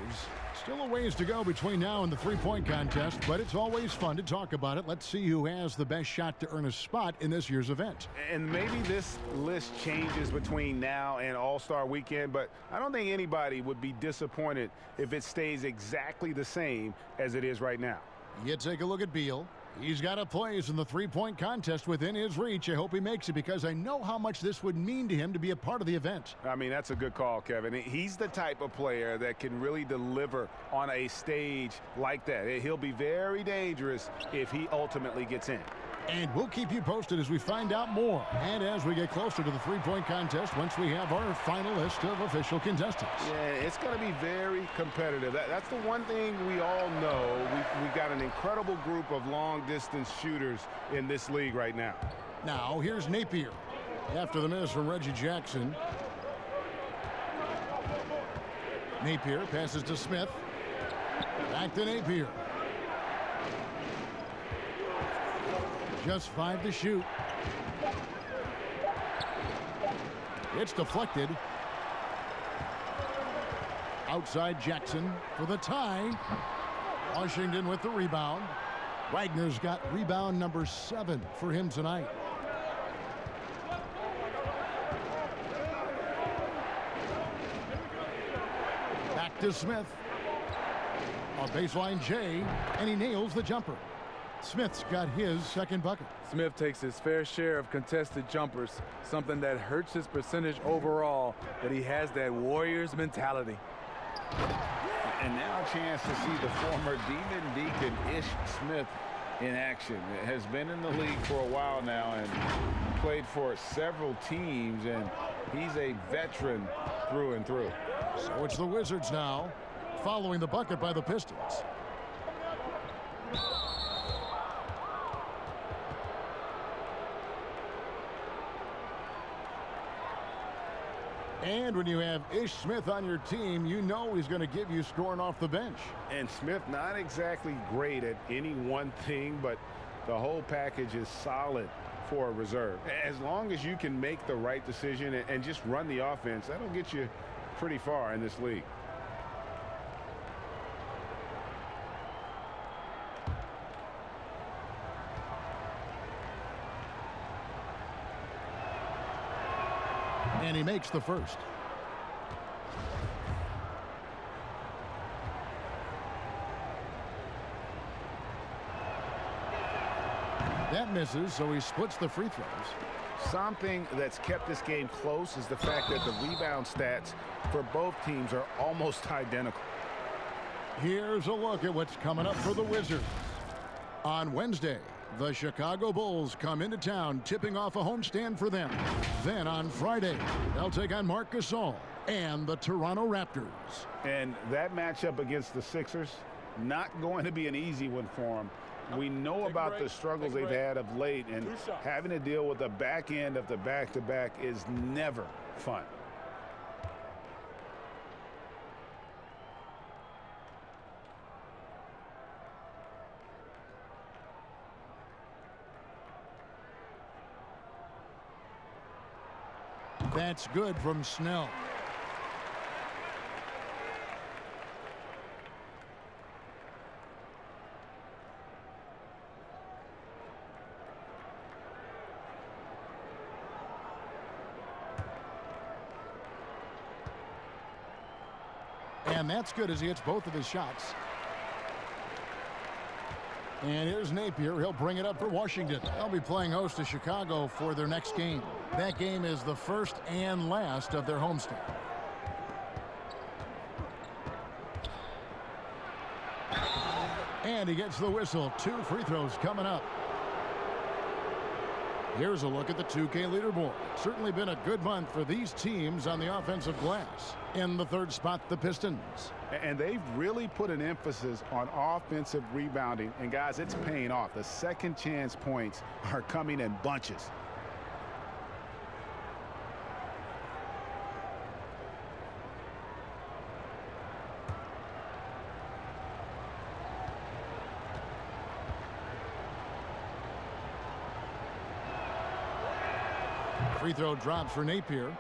Still a ways to go between now and the three-point contest, but it's always fun to talk about it. Let's see who has the best shot to earn a spot in this year's event.
And maybe this list changes between now and All-Star Weekend, but I don't think anybody would be disappointed if it stays exactly the same as it is right now.
You take a look at Beal. He's got a place in the three-point contest within his reach. I hope he makes it because I know how much this would mean to him to be a part of the event.
I mean, that's a good call, Kevin. He's the type of player that can really deliver on a stage like that. He'll be very dangerous if he ultimately gets in.
And we'll keep you posted as we find out more. And as we get closer to the three-point contest, once we have our final list of official contestants.
Yeah, it's going to be very competitive. That's the one thing we all know. We've got an incredible group of long-distance shooters in this league right now.
Now, here's Napier. After the miss from Reggie Jackson. Napier passes to Smith. Back to Napier. Just 5 to shoot. It's deflected. Outside Jackson for the tie. Washington with the rebound. Wagner's got rebound number 7 for him tonight. Back to Smith. On baseline J, and he nails the jumper. Smith's got his second bucket.
Smith takes his fair share of contested jumpers, something that hurts his percentage overall, but he has that Warriors mentality.
And now a chance to see the former Demon Deacon Ish Smith in action. Has been in the league for a while now and played for several teams, and he's a veteran through and through.
So it's the Wizards now, following the bucket by the Pistons. And when you have Ish Smith on your team, you know he's going to give you scoring off the bench.
And Smith not exactly great at any one thing, but the whole package is solid for a reserve. As long as you can make the right decision and just run the offense, that'll get you pretty far in this league.
And he makes the first. That misses, so he splits the free throws.
Something that's kept this game close is the fact that the rebound stats for both teams are almost identical.
Here's a look at what's coming up for the Wizards. On Wednesday, the Chicago Bulls come into town, tipping off a homestand for them. Then on Friday, they'll take on Marc Gasol and the Toronto Raptors.
And that matchup against the Sixers, not going to be an easy one for them. We know about the struggles they've had of late, and having to deal with the back end of the back-to-back is never fun.
That's good from Snell. And that's good as he hits both of his shots. And here's Napier. He'll bring it up for Washington. They'll be playing host to Chicago for their next game. That game is the first and last of their homestand. And he gets the whistle. 2 free throws coming up. Here's a look at the 2K leaderboard. Certainly been a good month for these teams on the offensive glass. In the third spot, the Pistons.
And they've really put an emphasis on offensive rebounding. And, guys, it's paying off. The second chance points are coming in bunches.
Free throw drops for Napier.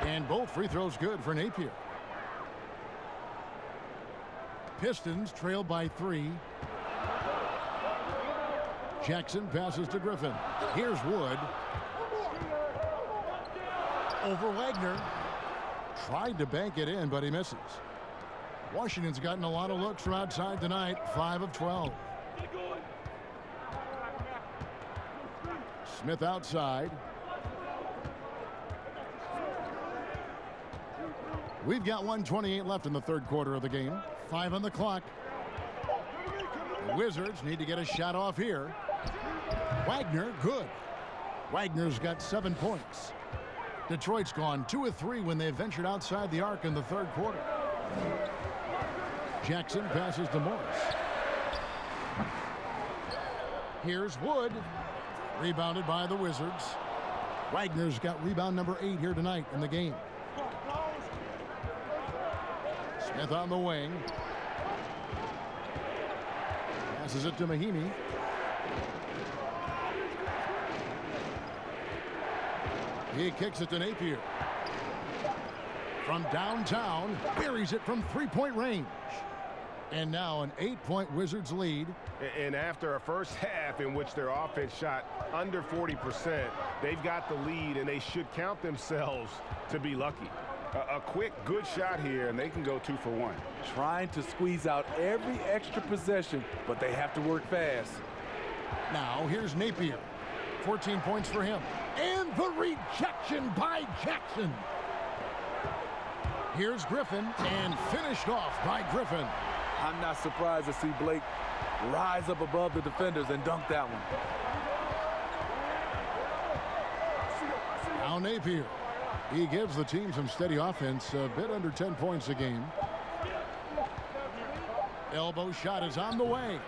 And both free throws good for Napier. Pistons trail by 3. Jackson passes to Griffin. Here's Wood. Over Wagner. Tried to bank it in, but he misses. Washington's gotten a lot of looks from outside tonight, 5 of 12. Smith outside. We've got 1:28 left in the third quarter of the game. 5 on the clock. The Wizards need to get a shot off here. Wagner, good. Wagner's got 7 points. Detroit's gone 2 of 3 when they ventured outside the arc in the third quarter. Jackson passes to Morris. Here's Wood. Rebounded by the Wizards. Wagner's got rebound number 8 here tonight in the game. Smith on the wing. Passes it to Mahinmi. He kicks it to Napier. From downtown, buries it from three-point range. And now an 8-point Wizards lead.
And after a first half in which their offense shot under 40%, they've got the lead, and they should count themselves to be lucky. A quick, good shot here, and they can go 2 for 1.
Trying to squeeze out every extra possession, but they have to work fast.
Now here's Napier. 14 points for him. And the rejection by Jackson. Here's Griffin, and finished off by Griffin.
I'm not surprised to see Blake rise up above the defenders and dunk that one.
Now Napier. He gives the team some steady offense, a bit under 10 points a game. Elbow shot is on the way.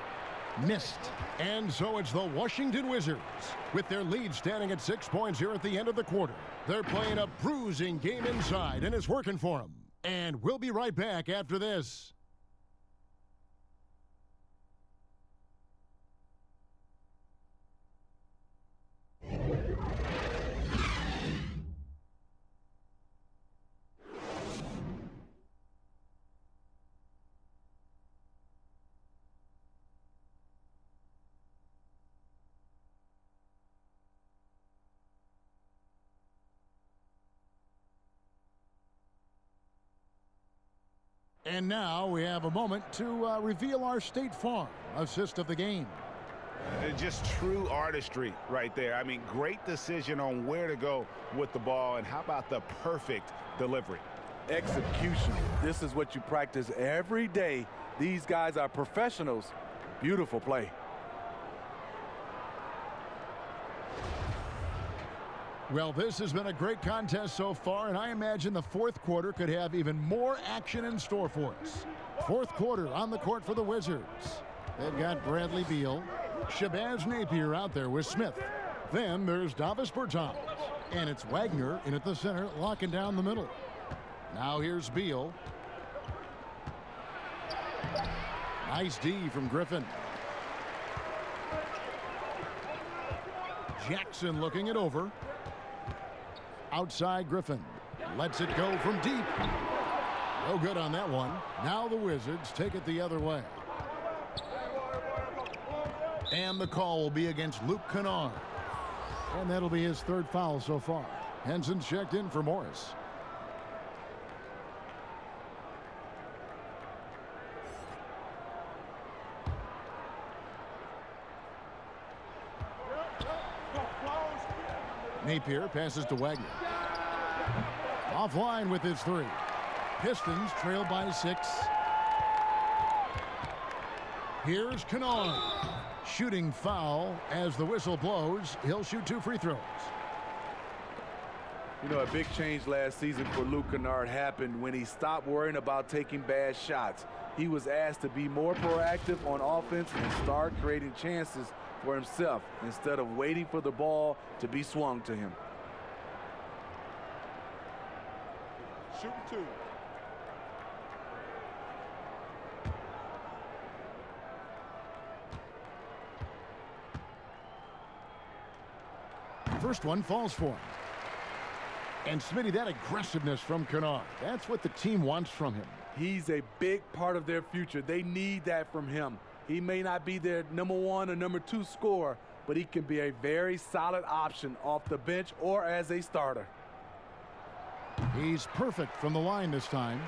Missed. And so it's the Washington Wizards with their lead standing at 6 points here at the end of the quarter. They're playing a bruising game inside, and it's working for them. And we'll be right back after this. And now we have a moment to reveal our State Farm assist of the game.
Just true artistry right there. I mean, great decision on where to go with the ball, and how about the perfect delivery?
Execution. This is what you practice every day. These guys are professionals. Beautiful play.
Well, this has been a great contest so far, and I imagine the fourth quarter could have even more action in store for us. Fourth quarter on the court for the Wizards. They've got Bradley Beal, Shabazz Napier out there with Smith. Then there's Davis Bertans, and it's Wagner in at the center, locking down the middle. Now here's Beal. Nice D from Griffin. Jackson looking it over. Outside Griffin. Lets it go from deep. No good on that one. Now the Wizards take it the other way. And the call will be against Luke Kennard. And that'll be his third foul so far. Henson's checked in for Morris. Napier passes to Wagner. Offline with his 3. Pistons trail by 6. Here's Kennard. Shooting foul as the whistle blows. He'll shoot 2 free throws.
You know, a big change last season for Luke Kennard happened when he stopped worrying about taking bad shots. He was asked to be more proactive on offense and start creating chances for himself instead of waiting for the ball to be swung to him.
Shooting 2.
First one falls for him. And Smitty, that aggressiveness from Kennard, that's what the team wants from him.
He's a big part of their future. They need that from him. He may not be their #1 or #2 scorer, but he can be a very solid option off the bench or as a starter.
He's perfect from the line this time.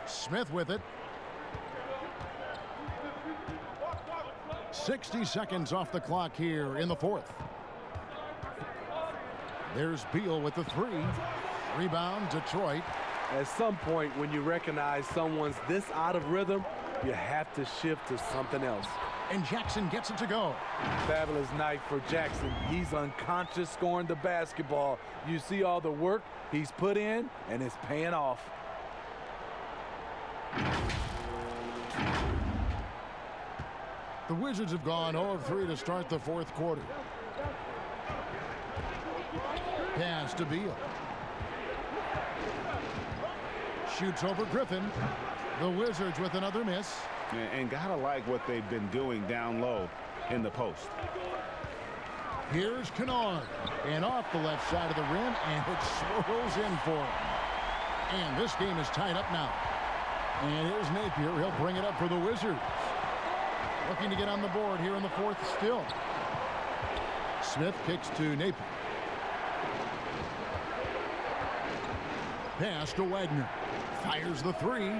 Smith with it. 60 seconds off the clock here in the fourth. There's Beal with the three. Rebound, Detroit.
At some point, when you recognize someone's this out of rhythm, you have to shift to something else.
And Jackson gets it to go.
Fabulous night for Jackson. He's unconscious scoring the basketball. You see all the work he's put in, and it's paying off.
The Wizards have gone 0 of 3 to start the fourth quarter. Pass to Beal. Shoots over Griffin. The Wizards with another miss.
And gotta like what they've been doing down low in the post.
Here's Kennard. And off the left side of the rim, and it swirls in for him. And this game is tied up now. And here's Napier. He'll bring it up for the Wizards. Looking to get on the board here in the fourth still. Smith kicks to Napier. Pass to Wagner. Fires the three.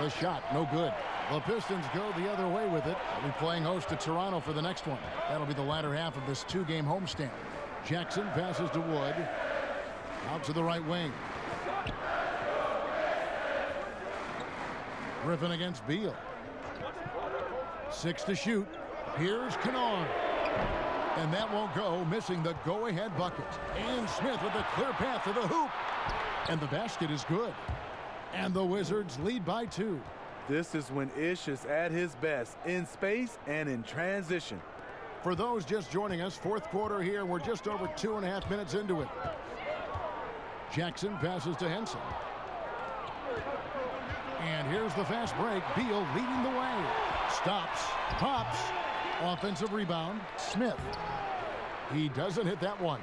The shot, no good. The Pistons go the other way with it. They'll be playing host to Toronto for the next one. That'll be the latter half of this two-game homestand. Jackson passes to Wood. Out to the right wing. Griffin against Beal. 6 to shoot. Here's Kennard. And that won't go, missing the go-ahead bucket. And Smith with a clear path to the hoop. And the basket is good. And the Wizards lead by 2.
This is when Ish is at his best, in space and in transition.
For those just joining us, fourth quarter here. We're just over 2.5 minutes into it. Jackson passes to Henson. And here's the fast break. Beal leading the way. Stops. Pops. Offensive rebound. Smith. He doesn't hit that one.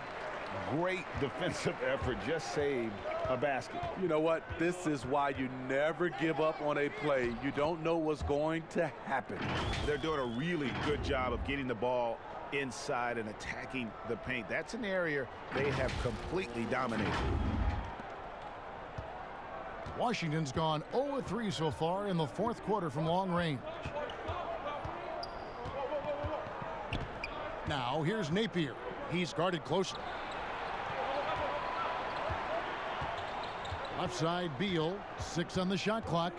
Great defensive effort. Just saved a basket.
You know what? This is why you never give up on a play. You don't know what's going to happen.
They're doing a really good job of getting the ball inside and attacking the paint. That's an area they have completely dominated.
Washington's gone 0 of 3 so far in the fourth quarter from long range. Now here's Napier. He's guarded closely. Left side, Beal. 6 on the shot clock.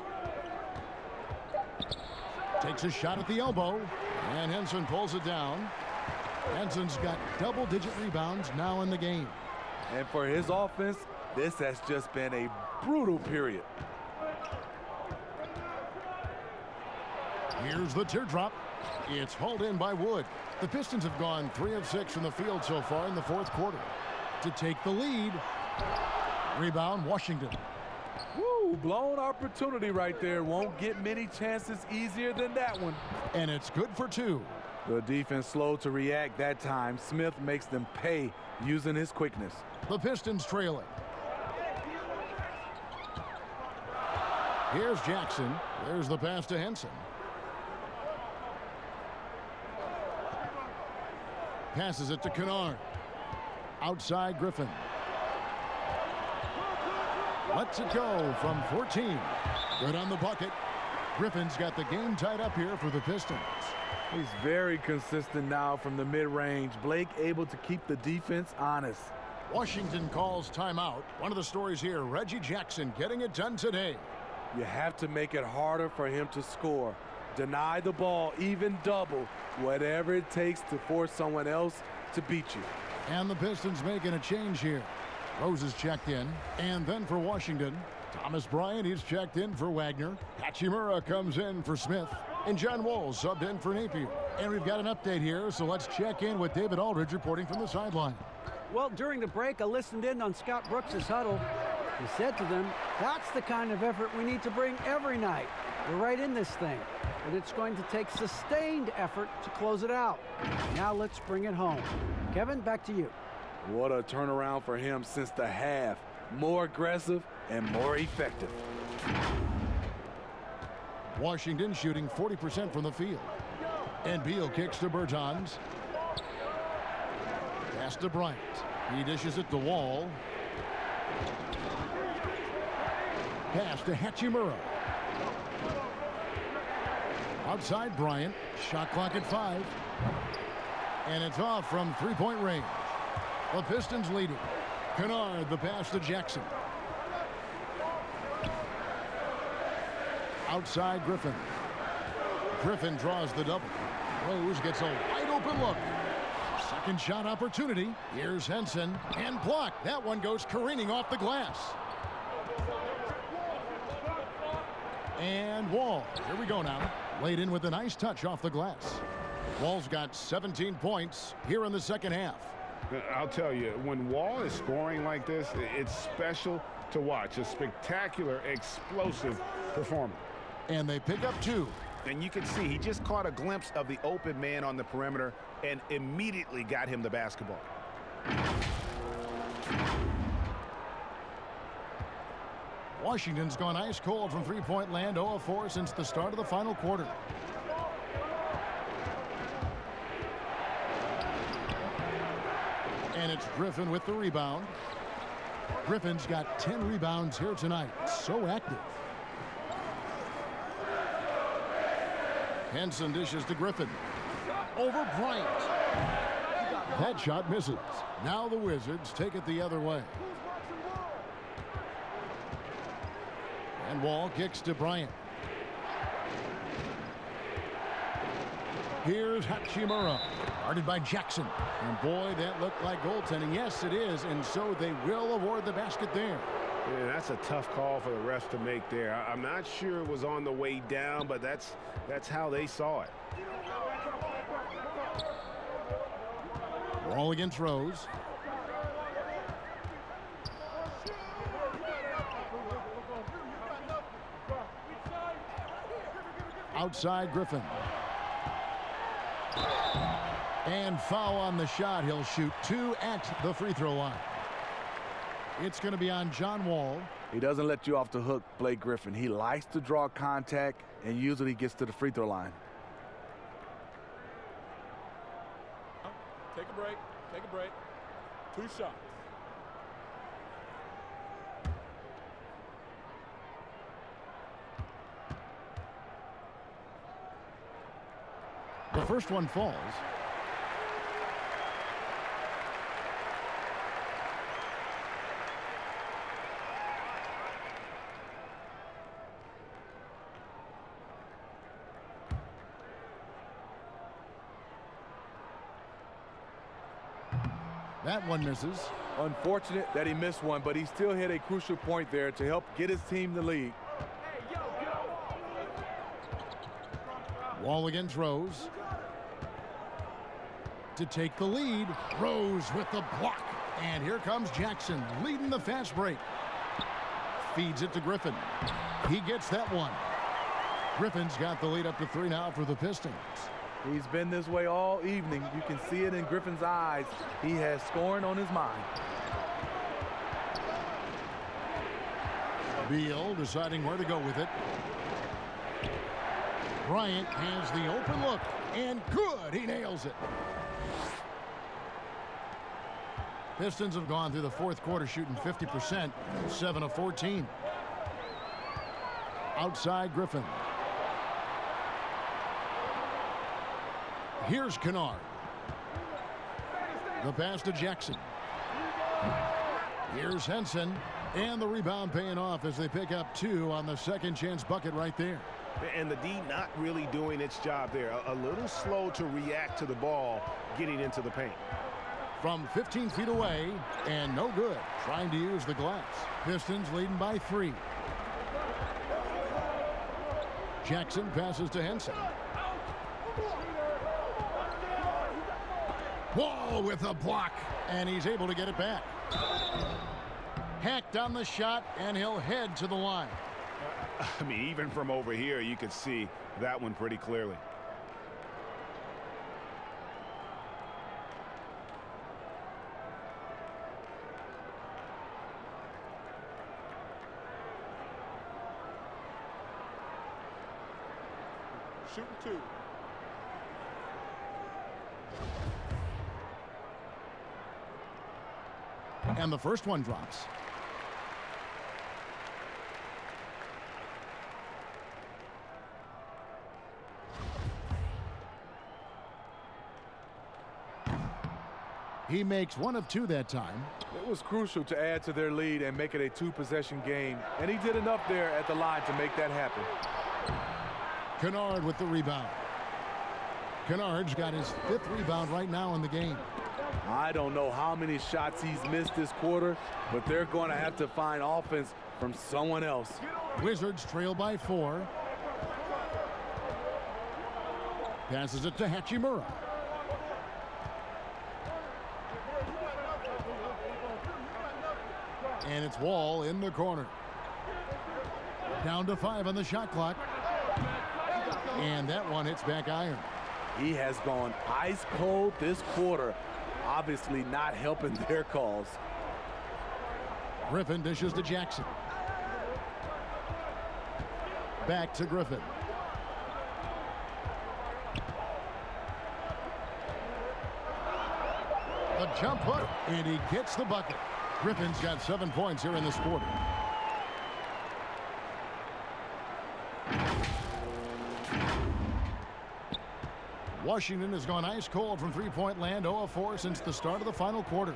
Takes a shot at the elbow. And Henson pulls it down. Henson's got double-digit rebounds now in the game.
And for his offense, this has just been a brutal period.
Here's the teardrop. It's hauled in by Wood. The Pistons have gone 3 of 6 from the field so far in the fourth quarter. To take the lead. Rebound, Washington.
Woo, blown opportunity right there. Won't get many chances easier than that one.
And it's good for 2.
The defense slow to react that time. Smith makes them pay using his quickness.
The Pistons trailing. Here's Jackson. There's the pass to Henson. Passes it to Kennard. Outside Griffin. Lets it go from 14. Good on the bucket. Griffin's got the game tied up here for the Pistons.
He's very consistent now from the mid-range. Blake able to keep the defense honest.
Washington calls timeout. One of the stories here, Reggie Jackson getting it done today.
You have to make it harder for him to score. Deny the ball, even double, whatever it takes to force someone else to beat you.
And the Pistons making a change here. Rose is checked in. And then for Washington, Thomas Bryant, he's checked in for Wagner. Hachimura comes in for Smith. And John Wall subbed in for Napier. And we've got an update here, so let's check in with David Aldridge reporting from the sideline.
Well, during the break, I listened in on Scott Brooks' huddle. He said to them, that's the kind of effort we need to bring every night. We're right in this thing. and it's going to take sustained effort to close it out. Now let's bring it home. Kevin, back to you.
What a turnaround for him since the half. More aggressive and more effective.
Washington shooting 40% from the field. And Beal kicks to Bertans. Pass to Bryant. He dishes it to Wall. Pass to Hachimura. Outside Bryant. Shot clock at 5. And it's off from three-point range. The Pistons leading. Kennard, the pass to Jackson. Outside Griffin. Griffin draws the double. Rose gets a wide open look. Second shot opportunity. Here's Henson and blocked. That one goes careening off the glass. And Wall. Here we go now. Laid in with a nice touch off the glass. Wall's got 17 points here in the second half.
I'll tell you, when Wall is scoring like this, it's special to watch. A spectacular, explosive performance.
And they pick up 2.
And you can see he just caught a glimpse of the open man on the perimeter and immediately got him the basketball.
Washington's gone ice cold from three-point land, 0 of 4 since the start of the final quarter. And it's Griffin with the rebound. Griffin's got 10 rebounds here tonight. So active. Henson dishes to Griffin. Over Bryant. That shot misses. Now the Wizards take it the other way. And Wall kicks to Bryant. Here's Hachimura, guarded by Jackson. And boy, that looked like goaltending. Yes, it is, and so they will award the basket there.
Yeah, that's a tough call for the refs to make there. I'm not sure it was on the way down, but that's how they saw it.
Wall against Rose. Outside Griffin. And foul on the shot. He'll shoot 2 at the free throw line. It's going to be on John Wall.
He doesn't let you off the hook, Blake Griffin. He likes to draw contact and usually gets to the free throw line.
Take a break. Take a break. 2 shots.
The first one falls. That one misses.
Unfortunate that he missed one, but he still hit a crucial point there to help get his team the lead.
Wall against Rose. To take the lead. Rose with the block. And here comes Jackson leading the fast break. Feeds it to Griffin. He gets that one. Griffin's got the lead up to 3 now for the Pistons.
He's been this way all evening. You can see it in Griffin's eyes. He has scoring on his mind.
Beal deciding where to go with it. Bryant has the open look, and good, he nails it. Pistons have gone through the fourth quarter shooting 50%, 7 of 14. Outside Griffin. Here's Kennard. The pass to Jackson. Here's Henson. And the rebound paying off as they pick up 2 on the second chance bucket right there.
And the D not really doing its job there. A little slow to react to the ball getting into the paint.
From 15 feet away, and no good. Trying to use the glass. Pistons leading by 3. Jackson passes to Henson. Wall with a block, and he's able to get it back. Hacked on the shot, and he'll head to the line.
I mean, even from over here, you could see that one pretty clearly.
Shooting 2.
And the first one drops. He makes 1 of 2 that time.
It was crucial to add to their lead and make it a 2-possession game, and he did enough there at the line to make that happen.
Kennard with the rebound. Kennard's got his 5th rebound right now in the game.
I don't know how many shots he's missed this quarter, but they're going to have to find offense from someone else.
Wizards trail by 4. Passes it to Hachimura. And it's Wall in the corner. Down to 5 on the shot clock. And that one hits back iron.
He has gone ice cold this quarter. Obviously not helping their cause.
Griffin dishes to Jackson. Back to Griffin. A jump hook, and he gets the bucket. Griffin's got 7 points here in this quarter. Washington has gone ice cold from three-point land, 0 of 4 since the start of the final quarter.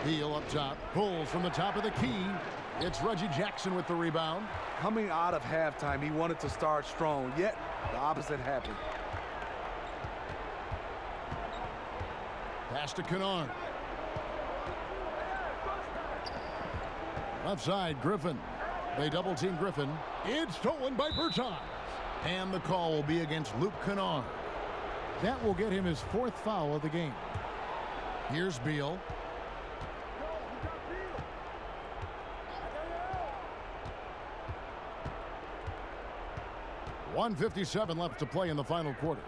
Beal up top, pulls from the top of the key. It's Reggie Jackson with the rebound.
Coming out of halftime, he wanted to start strong, yet the opposite happened.
Pass to Kennard. Left side, Griffin. They double-team Griffin. It's stolen by Bertans. And the call will be against Luke Kennard. That will get him his 4th foul of the game. Here's Beal. .157 left to play in the final quarter.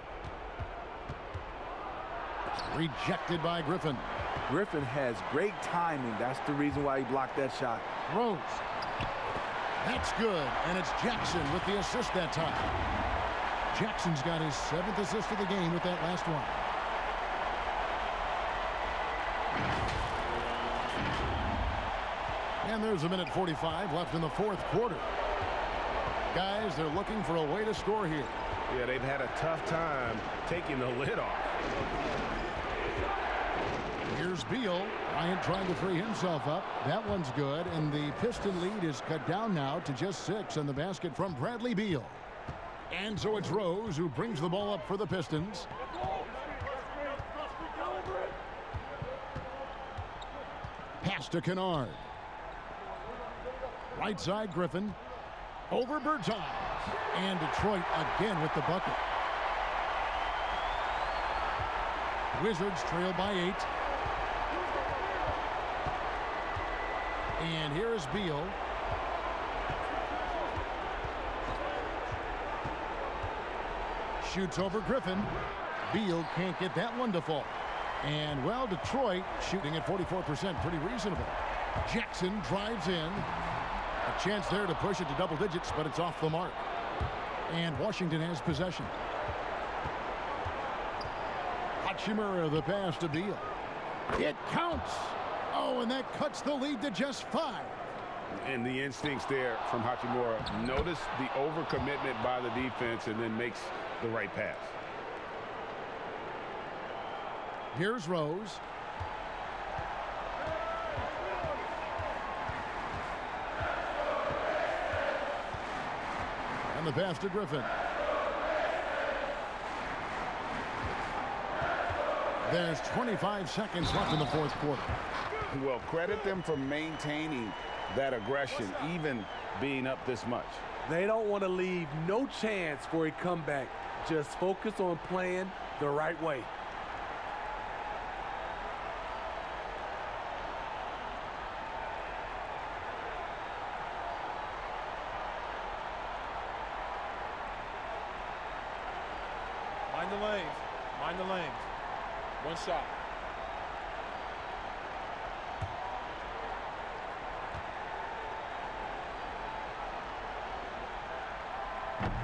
Rejected by Griffin.
Griffin has great timing. That's the reason why he blocked that shot.
Rose. That's good, and it's Jackson with the assist that time. Jackson's got his 7th assist of the game with that last one. And there's 1:45 left in the 4th quarter. Guys, they're looking for a way to score here.
Yeah, they've had a tough time taking the lid off.
Here's Beal. Bryant trying to free himself up. That one's good, and the Piston lead is cut down now to just 6 on the basket from Bradley Beal. And so it's Rose who brings the ball up for the Pistons. Pass to Kennard. Right side, Griffin. Over Bertans. And Detroit again with the bucket. Wizards trail by 8. And here is Beal. Shoots over Griffin. Beal can't get that one to fall. And, well, Detroit shooting at 44%, pretty reasonable. Jackson drives in. A chance there to push it to double digits, but it's off the mark. And Washington has possession. Hachimura, the pass to Beal. It counts. Oh, and that cuts the lead to just 5.
And the instincts there from Hachimura. Notice the overcommitment by the defense and then makes the right pass.
Here's Rose. And the pass to Griffin. There's 25 seconds left in the 4th quarter.
Well, credit them for maintaining that aggression, even being up this much.
They don't want to leave no chance for a comeback. Just focus on playing the right way.
Mind the lanes. Mind the lanes. One shot.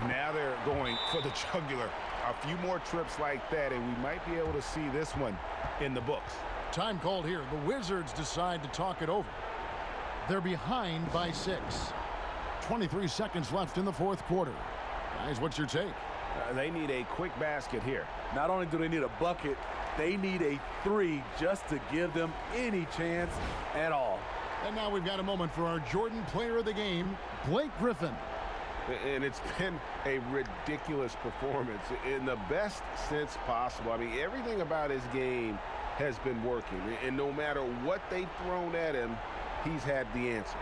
Now they're going for the jugular. A few more trips like that, and we might be able to see this one in the books.
Time called here. The Wizards decide to talk it over. They're behind by 6. 23 seconds left in the fourth quarter. Guys, what's your take?
They need a quick basket here.
Not only do they need a bucket, they need a 3 just to give them any chance at all.
And now we've got a moment for our Jordan player of the game, Blake Griffin.
And it's been a ridiculous performance in the best sense possible. I mean, everything about his game has been working. And no matter what they've thrown at him, he's had the answer.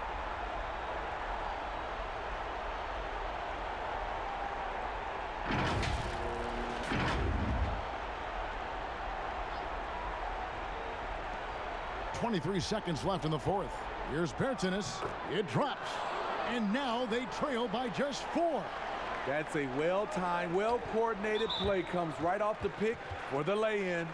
.23 seconds left in the fourth. Here's Bertans. It drops. And now they trail by just 4.
That's a well-timed, well-coordinated play. Comes right off the pick for the lay-in.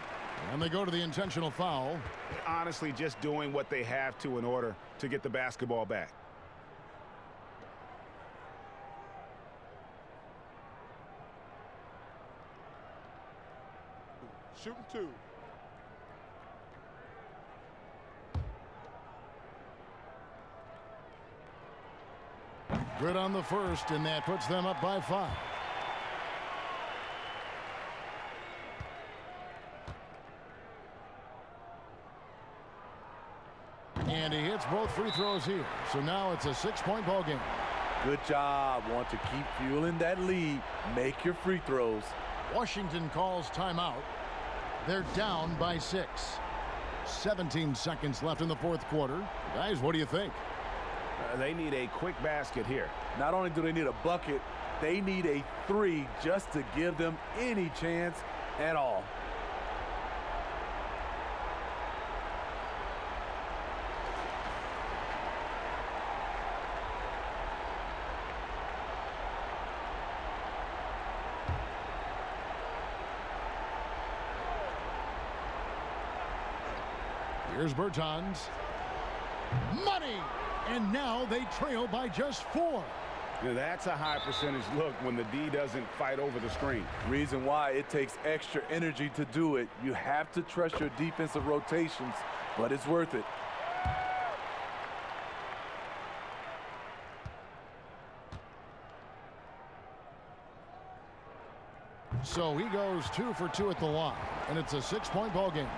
And they go to the intentional foul.
Honestly, just doing what they have to in order to get the basketball back.
Shooting 2.
Good on the first, and that puts them up by 5. And he hits both free throws here. So now it's a 6-point ball game.
Good job. Want to keep fueling that lead. Make your free throws.
Washington calls timeout. They're down by 6. 17 seconds left in the fourth quarter. Guys, what do you think?
They need a quick basket here.
Not only do they need a bucket, they need a 3 just to give them any chance at all.
Here's Bertans. Money! And now they trail by just 4.
Yeah, that's a high percentage look when the D doesn't fight over the screen.
Reason why it takes extra energy to do it. You have to trust your defensive rotations, but it's worth it.
So he goes 2 for 2 at the line, and it's a 6-point ball game.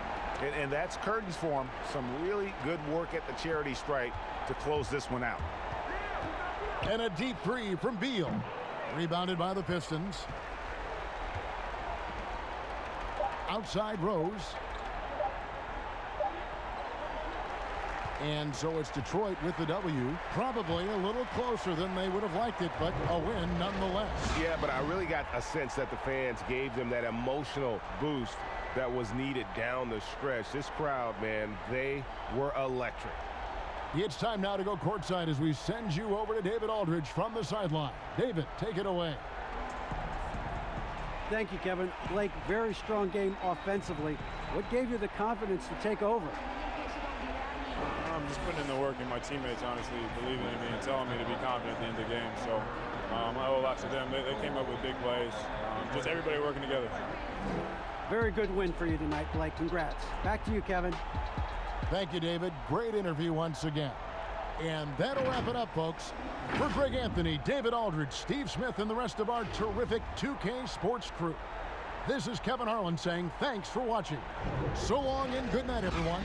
And that's curtains for him. Some really good work at the charity stripe to close this one out.
And a deep 3 from Beal. Rebounded by the Pistons. Outside Rose. And so it's Detroit with the W. Probably a little closer than they would have liked it, but a win nonetheless.
Yeah, but I really got a sense that the fans gave them that emotional boost that was needed down the stretch. This crowd, man, they were electric.
It's time now to go courtside as we send you over to David Aldridge from the sideline. David, take it away.
Thank you, Kevin. Blake, very strong game offensively. What gave you the confidence to take over?
I'm just putting in the work, and my teammates honestly believing in me and telling me to be confident at the end of the game. So I owe a lot to them. They came up with big plays. Just everybody working together.
Very good win for you tonight, Blake. Congrats. Back to you, Kevin.
Thank you, David. Great interview once again. And that'll wrap it up, folks. For Greg Anthony, David Aldridge, Steve Smith, and the rest of our terrific 2K Sports crew, this is Kevin Harlan saying thanks for watching. So long and good night, everyone.